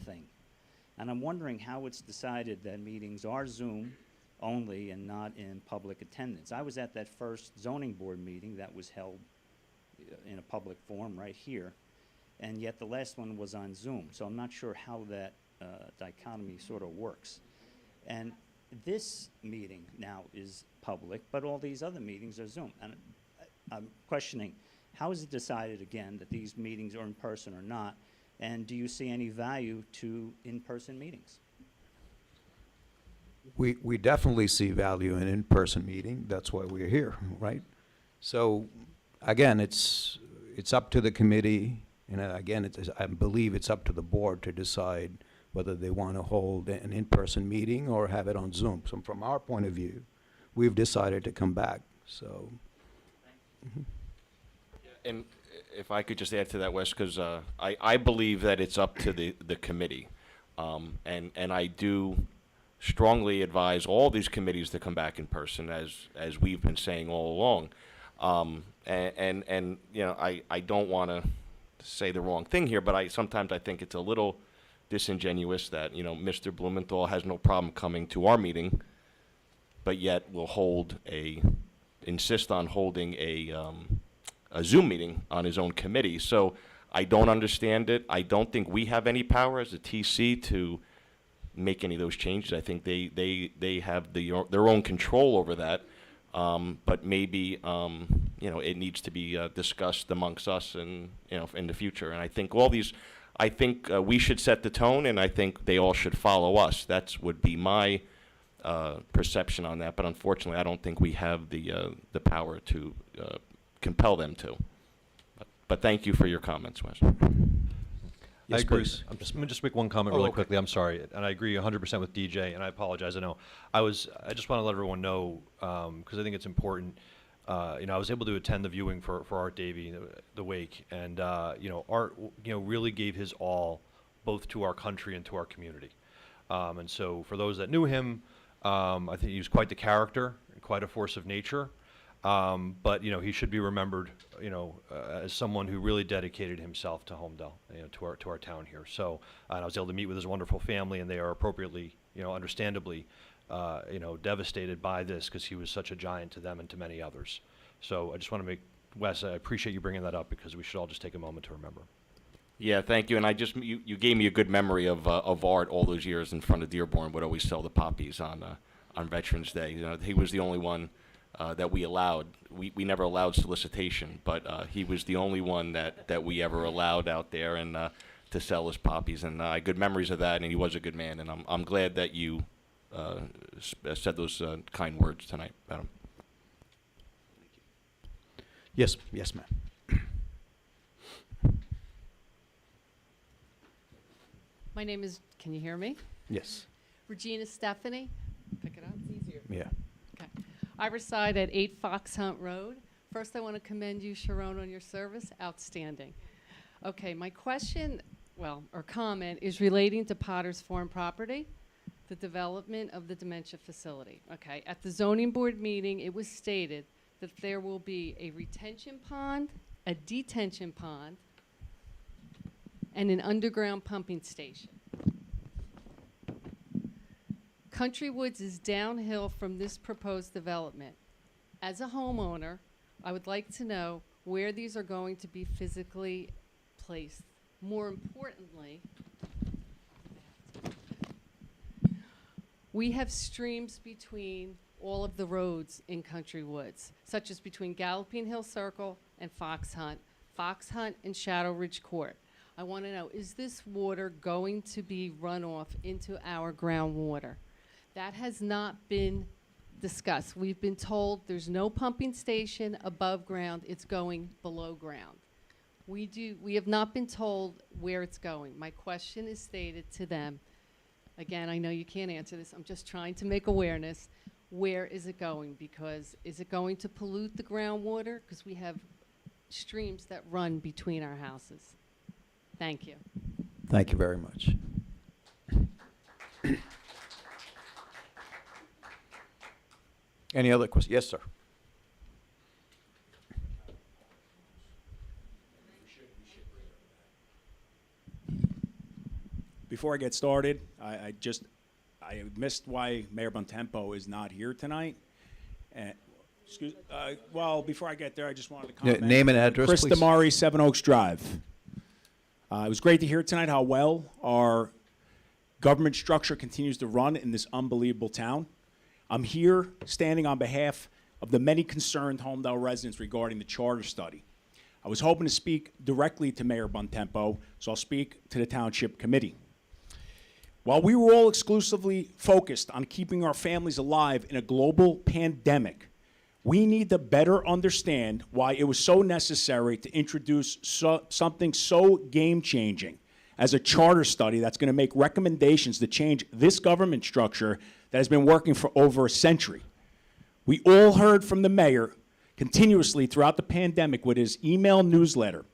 thing. And I'm wondering how it's decided that meetings are Zoom only and not in public attendance. I was at that first zoning board meeting that was held in a public forum right here, and yet the last one was on Zoom. So I'm not sure how that dichotomy sort of works. And this meeting now is public, but all these other meetings are Zoom. And I'm questioning, how is it decided, again, that these meetings are in person or not? And do you see any value to in-person meetings? We definitely see value in in-person meeting. That's why we're here, right? So, again, it's up to the committee, and again, I believe it's up to the board to decide whether they want to hold an in-person meeting or have it on Zoom. So from our point of view, we've decided to come back, so. And if I could just add to that, Wes, because I believe that it's up to the committee. And I do strongly advise all these committees to come back in person, as we've been saying all along. And you know, I don't want to say the wrong thing here, but sometimes I think it's a little disingenuous that, you know, Mr. Blumenthal has no problem coming to our meeting, but yet will insist on holding a Zoom meeting on his own committee. So I don't understand it. I don't think we have any power as a TC to make any of those changes. I think they have their own control over that. But maybe, it needs to be discussed amongst us and, in the future. And I think we should set the tone, and I think they all should follow us. That would be my perception on that. But unfortunately, I don't think we have the power to compel them to. But thank you for your comments, Wes. I agree. Bruce. Let me just make one comment really quickly. I'm sorry, and I agree 100% with DJ, and I apologize. I know I just want to let everyone know, because I think it's important. I was able to attend the viewing for Art Davey, the wake, and Art, really gave his all, both to our country and to our community. And so, for those that knew him, I think he was quite the character, quite a force of nature. But he should be remembered, as someone who really dedicated himself to Homedell, to our town here. So, and I was able to meet with his wonderful family, and they are appropriately, understandably, devastated by this, because he was such a giant to them and to many others. So I just want to Wes, I appreciate you bringing that up, because we should all just take a moment to remember. Yeah, thank you. And you gave me a good memory of Art all those years in front of Dearborn. Would always sell the poppies on Veterans Day. He was the only one that we allowed. We never allowed solicitation, but he was the only one that we ever allowed out there and to sell his poppies. And I good memories of that. And he was a good man. And I'm glad that you said those kind words tonight about him. Yes, ma'am. My name is, can you hear me? Yes. Regina Stephanie. Pick it up, it's easier. Yeah. Okay. I reside at 8 Fox Hunt Road. First, I want to commend you, Sharon, on your service. Outstanding. Okay, my question, or comment, is relating to Potter's Farm property, the development of the dementia facility. Okay, at the zoning board meeting, it was stated that there will be a retention pond, a detention pond, and an underground pumping station. Country Woods is downhill from this proposed development. As a homeowner, I would like to know where these are going to be physically placed. More importantly, we have streams between all of the roads in Country Woods, such as between Galloping Hill Circle and Fox Hunt and Shadow Ridge Court. I want to know, is this water going to be run off into our groundwater? That has not been discussed. We've been told there's no pumping station above ground, it's going below ground. We have not been told where it's going. My question is stated to them. Again, I know you can't answer this, I'm just trying to make awareness. Where is it going? Because is it going to pollute the groundwater? Because we have streams that run between our houses. Thank you. Thank you very much. Any other questions? Yes, sir. Before I get started, I missed why Mayor Bontempo is not here tonight. Before I get there, I just wanted to comment. Name and address, Chris please. Damari, 7 Oaks Drive. It was great to hear tonight how well our government structure continues to run in this unbelievable town. I'm here standing on behalf of the many concerned Homedell residents regarding the charter study. I was hoping to speak directly to Mayor Bontempo, so I'll speak to the Township Committee. While we were all exclusively focused on keeping our families alive in a global pandemic, we need to better understand why it was so necessary to introduce something so game-changing as a charter study that's going to make recommendations to change this government structure that has been working for over a century. We all heard from the mayor continuously throughout the pandemic with his email newsletter.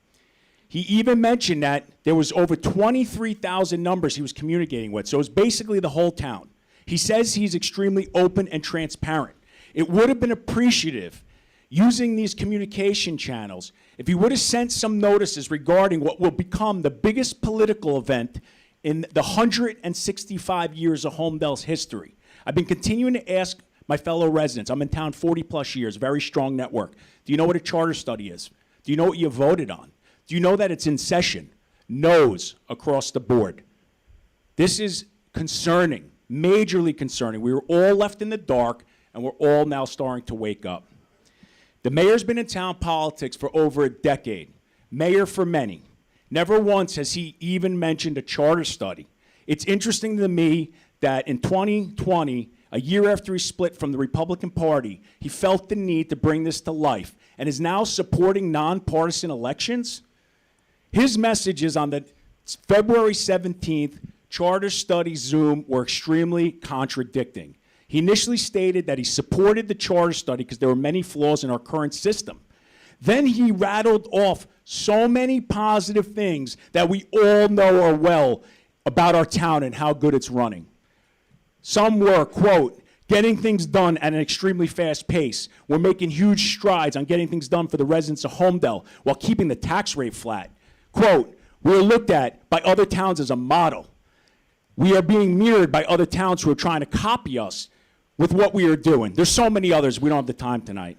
He even mentioned that there was over 23,000 numbers he was communicating with, so it's basically the whole town. He says he's extremely open and transparent. It would have been appreciative using these communication channels if he would have sent some notices regarding what will become the biggest political event in the 165 years of Homedell's history. I've been continuing to ask my fellow residents. I'm in town 40 plus years, very strong network. Do you know what a charter study is? Do you know what you voted on? Do you know that it's in session? No's across the board. This is concerning, majorly concerning. We were all left in the dark, and we're all now starting to wake up. The mayor's been in town politics for over a decade, mayor for many. Never once has he even mentioned a charter study. It's interesting to me that in 2020, a year after he split from the Republican Party, he felt the need to bring this to life and is now supporting nonpartisan elections. His messages on the February 17th charter study Zoom were extremely contradicting. He initially stated that he supported the charter study because there were many flaws in our current system. Then he rattled off so many positive things that we all know are well about our town and how good it's running. Some were, quote, getting things done at an extremely fast pace. We're making huge strides on getting things done for the residents of Homedell while keeping the tax rate flat. Quote, we're looked at by other towns as a model. We are being mirrored by other towns who are trying to copy us with what we are doing. There's so many others, we don't have the time tonight.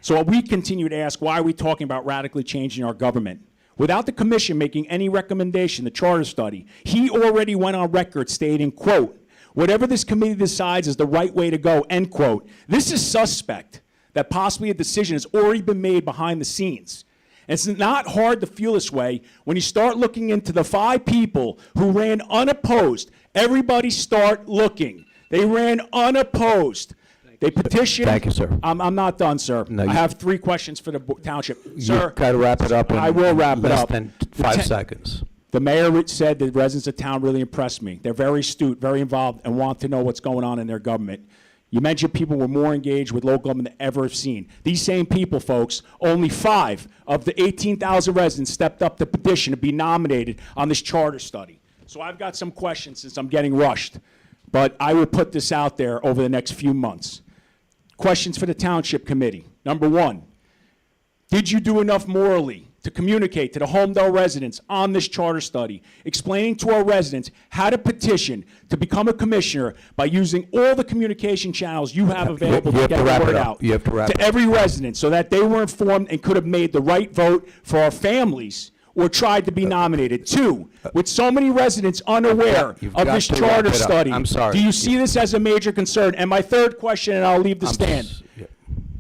So we continue to ask, why are we talking about radically changing our government? Without the commission making any recommendation, the charter study, he already went on record stating, quote, whatever this committee decides is the right way to go, end quote. This is suspect that possibly a decision has already been made behind the scenes. And it's not hard to feel this way when you start looking into the 5 people who ran unopposed. Everybody start looking. They ran unopposed. They petitioned. Thank you, sir. I'm not done, sir. No, I have 3 questions for the township. You Sir, got to wrap it up in I will wrap it less up. than The 5 ten- seconds. The mayor said the residents of town really impressed me. They're very astute, very involved, and want to know what's going on in their government. You mentioned people were more engaged with local government than ever have seen. These same people, folks, only 5 of the 18,000 residents stepped up to petition to be nominated on this charter study. So I've got some questions since I'm getting rushed, but I will put this out there over the next few months. Questions for the Township Committee. Number 1, did you do enough morally to communicate to the Homedell residents on this charter study, explaining to our residents how to petition to become a commissioner by using all the communication channels you have available to get the word out You have to wrap to it up. every resident so that they were informed and could have made the right vote for our families or tried to be nominated? 2, with so many residents unaware You've of got this to wrap charter it up. study, I'm sorry. do you see this as a major concern? And my 3rd question, and I'll leave the I'm stand. yeah.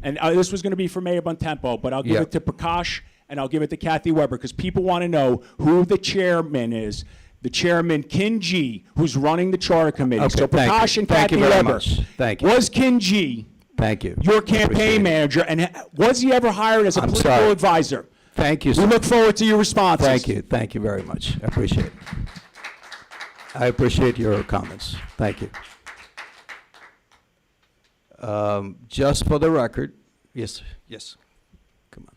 And this was going to be for Mayor Bontempo, but I'll give Yeah. it to Prakash and I'll give it to Kathy Weber because people want to know who the chairman is. The chairman, Kin G, who's running the charter committee. Okay, So thank Prakash you. and Thank Kathy you very Weber. much. Thank you. Was Kin G Thank you. your Appreciate campaign it. manager, and was he ever hired as a I'm political sorry. advisor? Thank you, We sir. look forward to your responses. Thank you. Thank you very much. I appreciate it. I appreciate your comments. Thank you. Just for the record, yes, yes. Come on.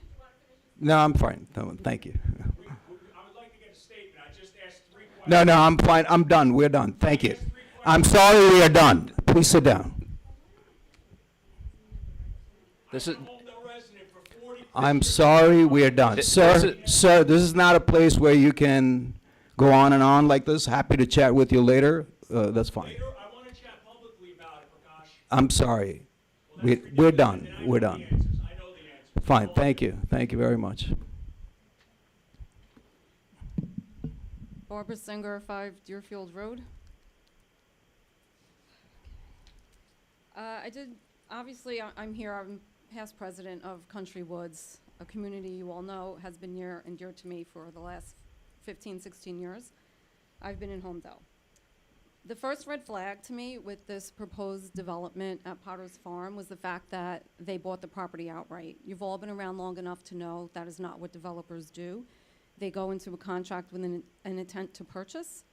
No, I'm fine. No, thank you. I would like to get a statement. I just asked 3 questions. No, I'm fine. I'm done. We're done. Thank you. I'm sorry we are done. Please sit down. This is, I'm sorry we are done. Sir, this is not a place where you can go on and on like this. Happy to chat with you later. That's fine. I want to chat publicly about it, Prakash. I'm sorry. We're done. We're done. Fine. Thank you. Thank you very much. Barbara Singer, 5 Deerfield Road. Obviously, I'm here, I'm past president of Country Woods, a community you all know has been near and dear to me for the last 15, 16 years. I've been in Homedell. The first red flag to me with this proposed development at Potter's Farm was the fact that they bought the property outright. You've all been around long enough to know that is not what developers do. They go into a contract with an intent to purchase.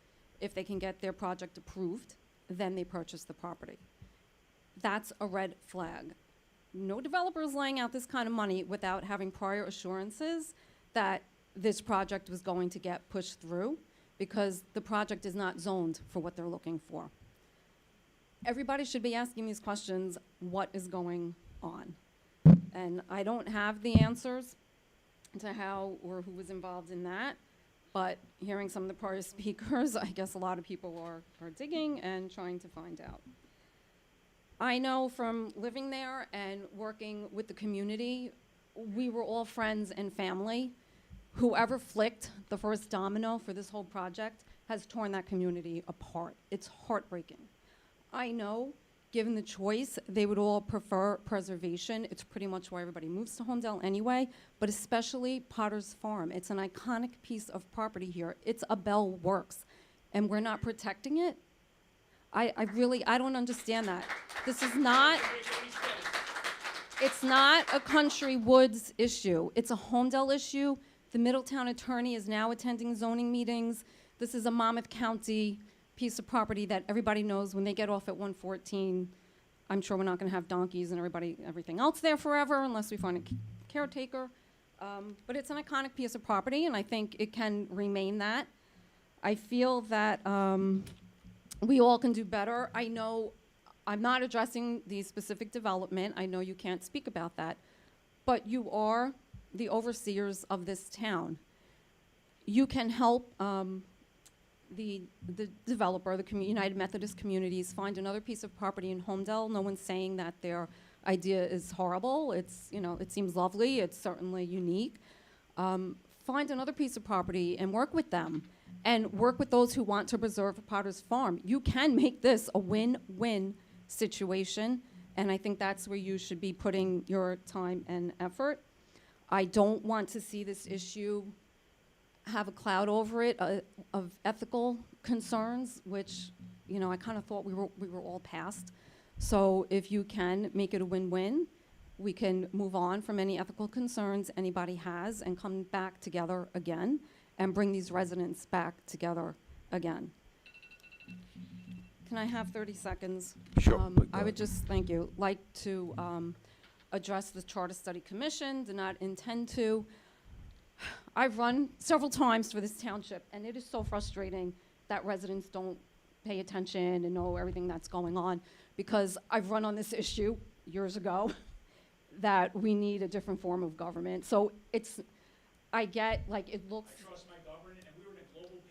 If they can get their project approved, then they purchase the property. That's a red flag. No developer is laying out this kind of money without having prior assurances that this project was going to get pushed through, because the project is not zoned for what they're looking for. Everybody should be asking these questions, what is going on? And I don't have the answers to how or who was involved in that, but hearing some of the prior speakers, I guess a lot of people are digging and trying to find out. I know from living there and working with the community, we were all friends and family. Whoever flicked the first domino for this whole project has torn that community apart. It's heartbreaking. I know given the choice, they would all prefer preservation. It's pretty much why everybody moves to Homedell anyway, but especially Potter's Farm. It's an iconic piece of property here. It's a Bell Works, and we're not protecting it. I don't understand that. This is not, it's not a Country Woods issue. It's a Homedell issue. The Middletown attorney is now attending zoning meetings. This is a Monmouth County piece of property that everybody knows when they get off at 114. I'm sure we're not going to have donkeys and everything else there forever unless we find a caretaker. But it's an iconic piece of property, and I think it can remain that. I feel that we all can do better. I know I'm not addressing the specific development. I know you can't speak about that. But you are the overseers of this town. You can help the developer, the United Methodist Communities, find another piece of property in Homedell. No one's saying that their idea is horrible. It's, it seems lovely. It's certainly unique. Find another piece of property and work with them, and work with those who want to preserve Potter's Farm. You can make this a win-win situation, and I think that's where you should be putting your time and effort. I don't want to see this issue have a cloud over it of ethical concerns, which, I kind of thought we were all past. So if you can make it a win-win, we can move on from any ethical concerns anybody has and come back together again and bring these residents back together again. Can I have 30 seconds? Sure. I would just, thank you, like to address the Charter Study Commission. Do not intend to. I've run several times for this township, and it is so frustrating that residents don't pay attention and know everything that's going on, because I've run on this issue years ago that we need a different form of government. So I get, it looks. I trust my government, and we were in a global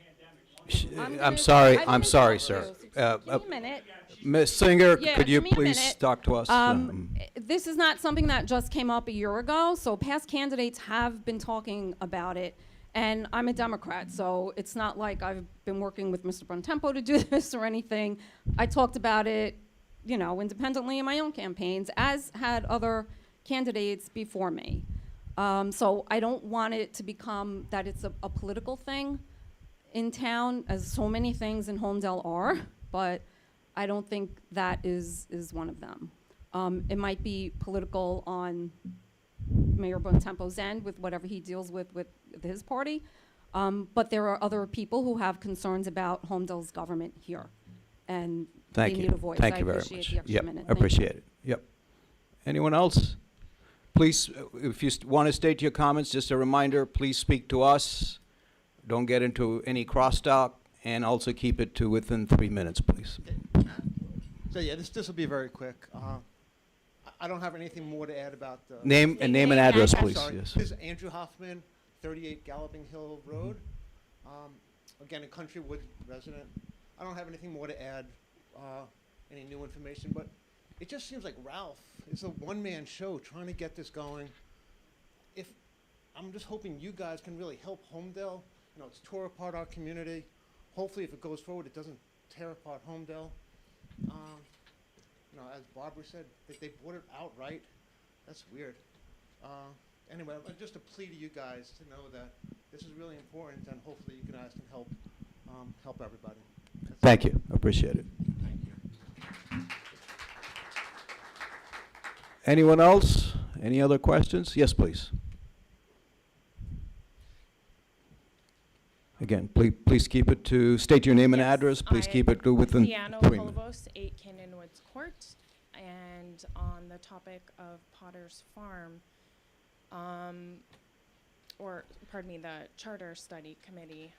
pandemic. I'm sorry, sir. Give me a minute. Ms. Singer, Yeah, could you give me a please minute. talk to us? This is not something that just came up a year ago, so past candidates have been talking about it, and I'm a Democrat, so it's not like I've been working with Mr. Bontempo to do this or anything. I talked about it, independently in my own campaigns, as had other candidates before me. So I don't want it to become that it's a political thing in town, as so many things in Homedell are, but I don't think that is one of them. It might be political on Mayor Bontempo's end with whatever he deals with his party, but there are other people who have concerns about Homedell's government here, and Thank they you. need a voice. Thank I you very appreciate much. the extra Yep, minute. I Thank you. appreciate it. Yep. Anyone else? Please, if you want to state your comments, just a reminder, please speak to us. Don't get into any crosstalk, and also keep it to within 3 minutes, please. So yeah, this will be very quick. I don't have anything more to add about the Name and address, please. Sorry. Yes. This is Andrew Hoffman, 38 Galloping Hill Road. Again, a Countrywood resident. I don't have anything more to add, any new information, but it just seems like Ralph is a one-man show trying to get this going. I'm just hoping you guys can really help Homedell. It's tore apart our community. Hopefully, if it goes forward, it doesn't tear apart Homedell. As Barbara said, they bought it outright. That's weird. Anyway, just a plea to you guys to know that this is really important, and hopefully you guys can help everybody. Thank you. Appreciate it. Anyone else? Any other questions? Yes, please. Again, please keep it to, state your name and address. Please keep it to within 3 Ciano minutes. Colobos, 8 Cannon Woods Court. And on the topic of Potter's Farm, the Charter Study Committee,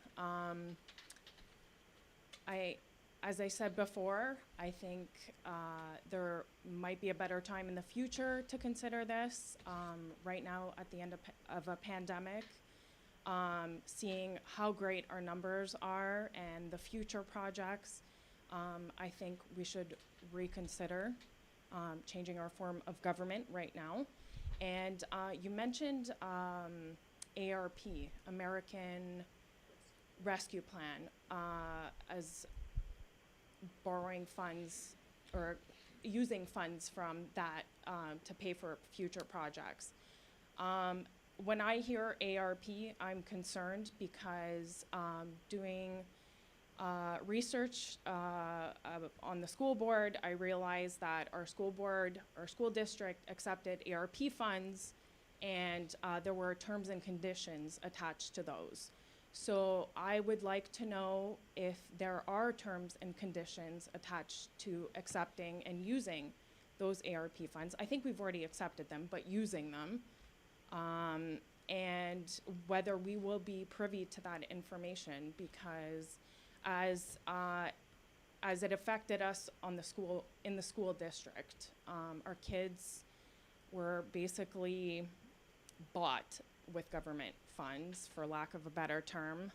as I said before, I think there might be a better time in the future to consider this. Right now, at the end of a pandemic, seeing how great our numbers are and the future projects, I think we should reconsider changing our form of government right now. And you mentioned ARP, American Rescue Plan, as borrowing funds or using funds from that to pay for future projects. When I hear ARP, I'm concerned because doing research on the school board, I realized that our school district accepted ARP funds, and there were terms and conditions attached to those. So I would like to know if there are terms and conditions attached to accepting and using those ARP funds. I think we've already accepted them, but using them. And whether we will be privy to that information, because as it affected us in the school district, our kids were basically bought with government funds, for lack of a better term.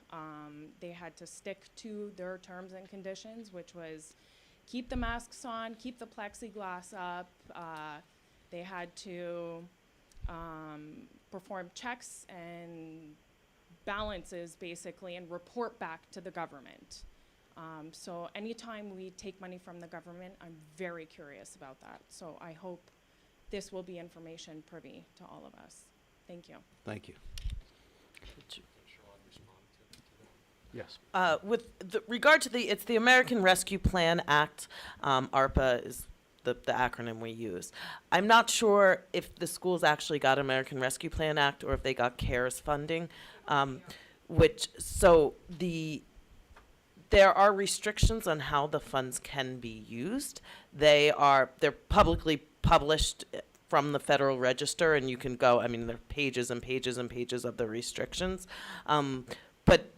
They had to stick to their terms and conditions, which was keep the masks on, keep the plexiglass up. They had to perform checks and balances, basically, and report back to the government. So anytime we take money from the government, I'm very curious about that. So I hope this will be information privy to all of us. Thank you. Thank you. Yes. With regard to it's the American Rescue Plan Act, ARPA is the acronym we use. I'm not sure if the schools actually got American Rescue Plan Act or if they got CARES funding, there are restrictions on how the funds can be used. They're publicly published from the Federal Register, and you can go, there are pages and pages and pages of the restrictions. But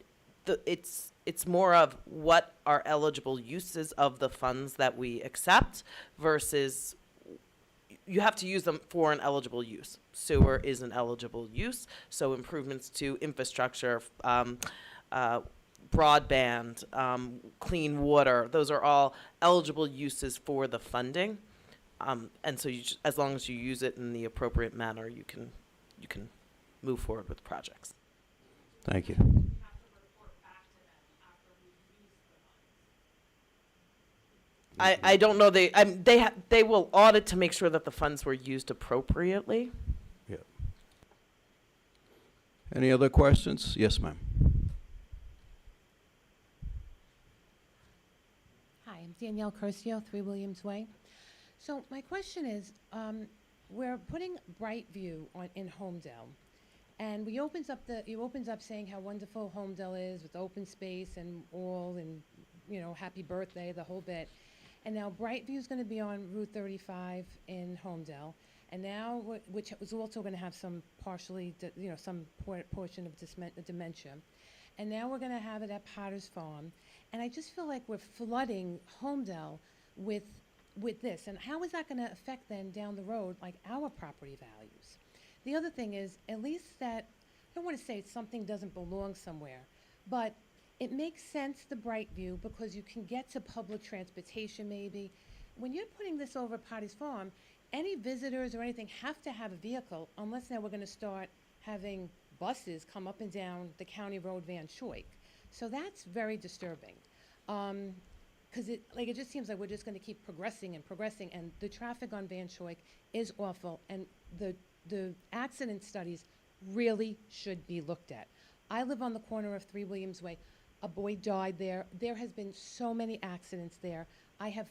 it's more of what are eligible uses of the funds that we accept versus you have to use them for an eligible use. Sewer is an eligible use, so improvements to infrastructure, broadband, clean water, those are all eligible uses for the funding. And so as long as you use it in the appropriate manner, you can move forward with projects. Thank you. I don't know, they will audit to make sure that the funds were used appropriately. Yeah. Any other questions? Yes, ma'am. Hi, I'm Danielle Curcio, 3 Williams Way. So my question is, we're putting Brightview in Homedell, and it opens up saying how wonderful Homedell is with open space and all, and happy birthday, the whole bit. And now Brightview is going to be on Route 35 in Homedell, and now which was also going to have some some portion of dementia, and now we're going to have it at Potter's Farm, and I just feel like we're flooding Homedell with this, and how is that going to affect then down the road, like our property values? The other thing is, at least that, I don't want to say something doesn't belong somewhere, but it makes sense, the Brightview, because you can get to public transportation maybe. When you're putting this over at Potter's Farm, any visitors or anything have to have a vehicle, unless now we're going to start having buses come up and down the county road Van Schoik. So that's very disturbing. Because it just seems like we're just going to keep progressing, and the traffic on Van Schoik is awful, and the accident studies really should be looked at. I live on the corner of 3 Williams Way. A boy died there. There has been so many accidents there. I have,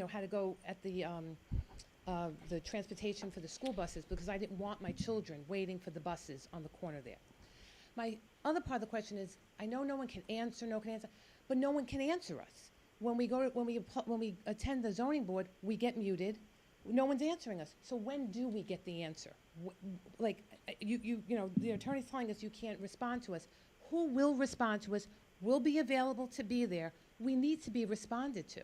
had to go at the transportation for the school buses because I didn't want my children waiting for the buses on the corner there. My other part of the question is, I know no one can answer, but no one can answer us. When we attend the zoning board, we get muted. No one's answering us. So when do we get the answer? The attorney's telling us you can't respond to us. Who will respond to us? Will be available to be there. We need to be responded to.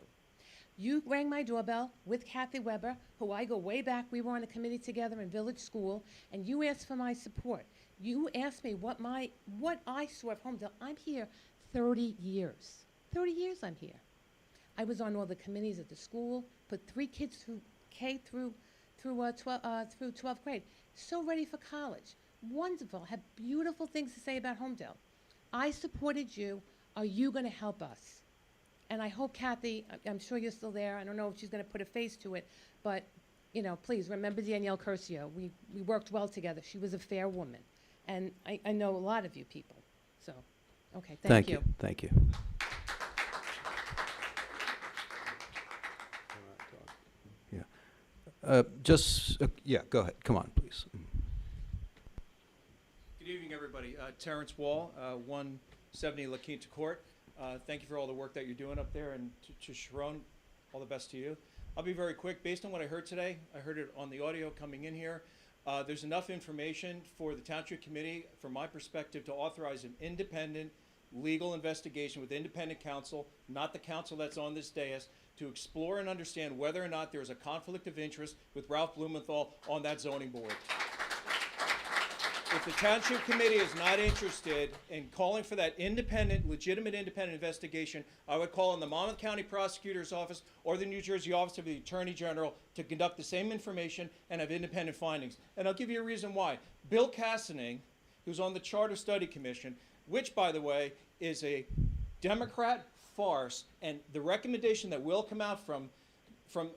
You rang my doorbell with Kathy Weber, who I go way back. We were on a committee together in Village School, and you asked for my support. You asked me what I saw of Homedell. I'm here 30 years. 30 years I'm here. I was on all the committees at the school, put 3 kids through K through 12th grade, so ready for college. Wonderful, had beautiful things to say about Homedell. I supported you. Are you going to help us? And I hope Kathy, I'm sure you're still there, I don't know if she's gonna put a face to it, but, you know, please remember Danielle Curcio. We worked well together. She was a fair woman. And I know a lot of you people, so, okay, thank you. Thank you. Yeah. Yeah, go ahead. Come on, please. Good evening, everybody. Terrence Wall, 170 La Quinta Court. Thank you for all the work that you're doing up there, and to Sharon, all the best to you. I'll be very quick. Based on what I heard today, I heard it on the audio coming in here. There's enough information for the Township Committee, from my perspective, to authorize an independent legal investigation with independent counsel, not the counsel that's on this dais, to explore and understand whether or not there is a conflict of interest with Ralph Blumenthal on that zoning board. If the Township Committee is not interested in calling for that legitimate independent investigation, I would call on the Monmouth County Prosecutor's Office or the New Jersey Office of the Attorney General to conduct the same information and have independent findings. And I'll give you a reason why. Bill Cassaning, who's on the Charter Study Commission, which, by the way, is a Democrat farce, and the recommendation that will come out from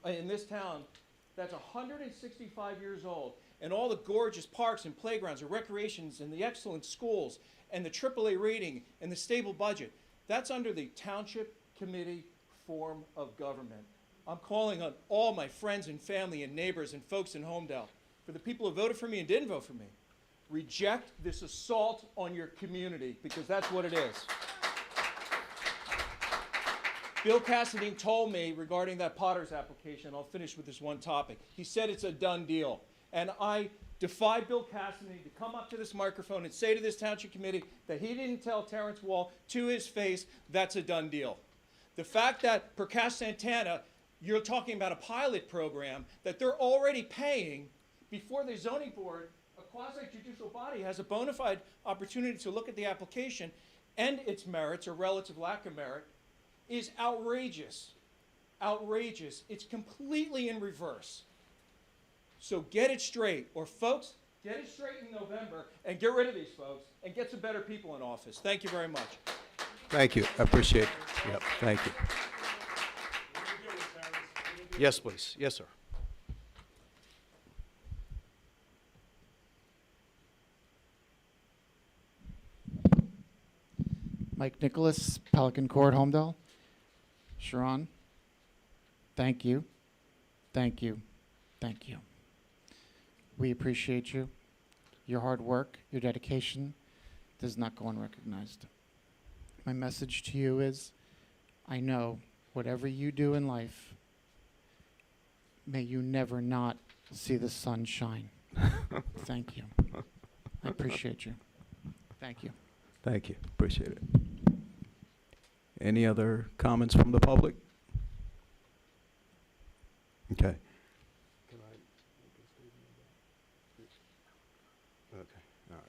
in this town, that's 165 years old, and all the gorgeous parks and playgrounds and recreations and the excellent schools and the AAA rating and the stable budget, that's under the Township Committee form of government. I'm calling on all my friends and family and neighbors and folks in Homedell, for the people who voted for me and didn't vote for me, reject this assault on your community, because that's what it is. Bill Cassaday told me regarding that Potter's application, I'll finish with this one topic. He said it's a done deal. And I defy Bill Cassaday to come up to this microphone and say to this Township Committee that he didn't tell Terrence Wall to his face that's a done deal. The fact that Prakash Santana, you're talking about a pilot program that they're already paying before the zoning board, a quasi-judicial body, has a bona fide opportunity to look at the application and its merits or relative lack of merit, is outrageous. Outrageous. It's completely in reverse. So get it straight, or folks, get it straight in November and get rid of these folks and get some better people in office. Thank you very much. Thank you. I appreciate it. Yep, thank you. Yes, please. Yes, sir. Mike Nicholas, Pelican Court, Homedell. Sharon, thank you, thank you, thank you. We appreciate you. Your hard work, your dedication does not go unrecognized. My message to you is, I know whatever you do in life, may you never not see the sun shine. Thank you. I appreciate you. Thank you. Thank you. Appreciate it. Any other comments from the public? Okay. Okay, all right.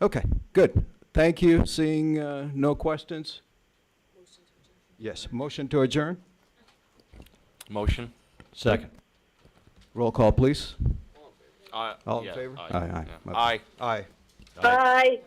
Okay, good. Thank you. Seeing no questions? Yes, motion to adjourn? Motion? Second. Roll call, please. All in Yeah, favor? aye. Aye, aye. Yeah. Aye. Aye. Bye.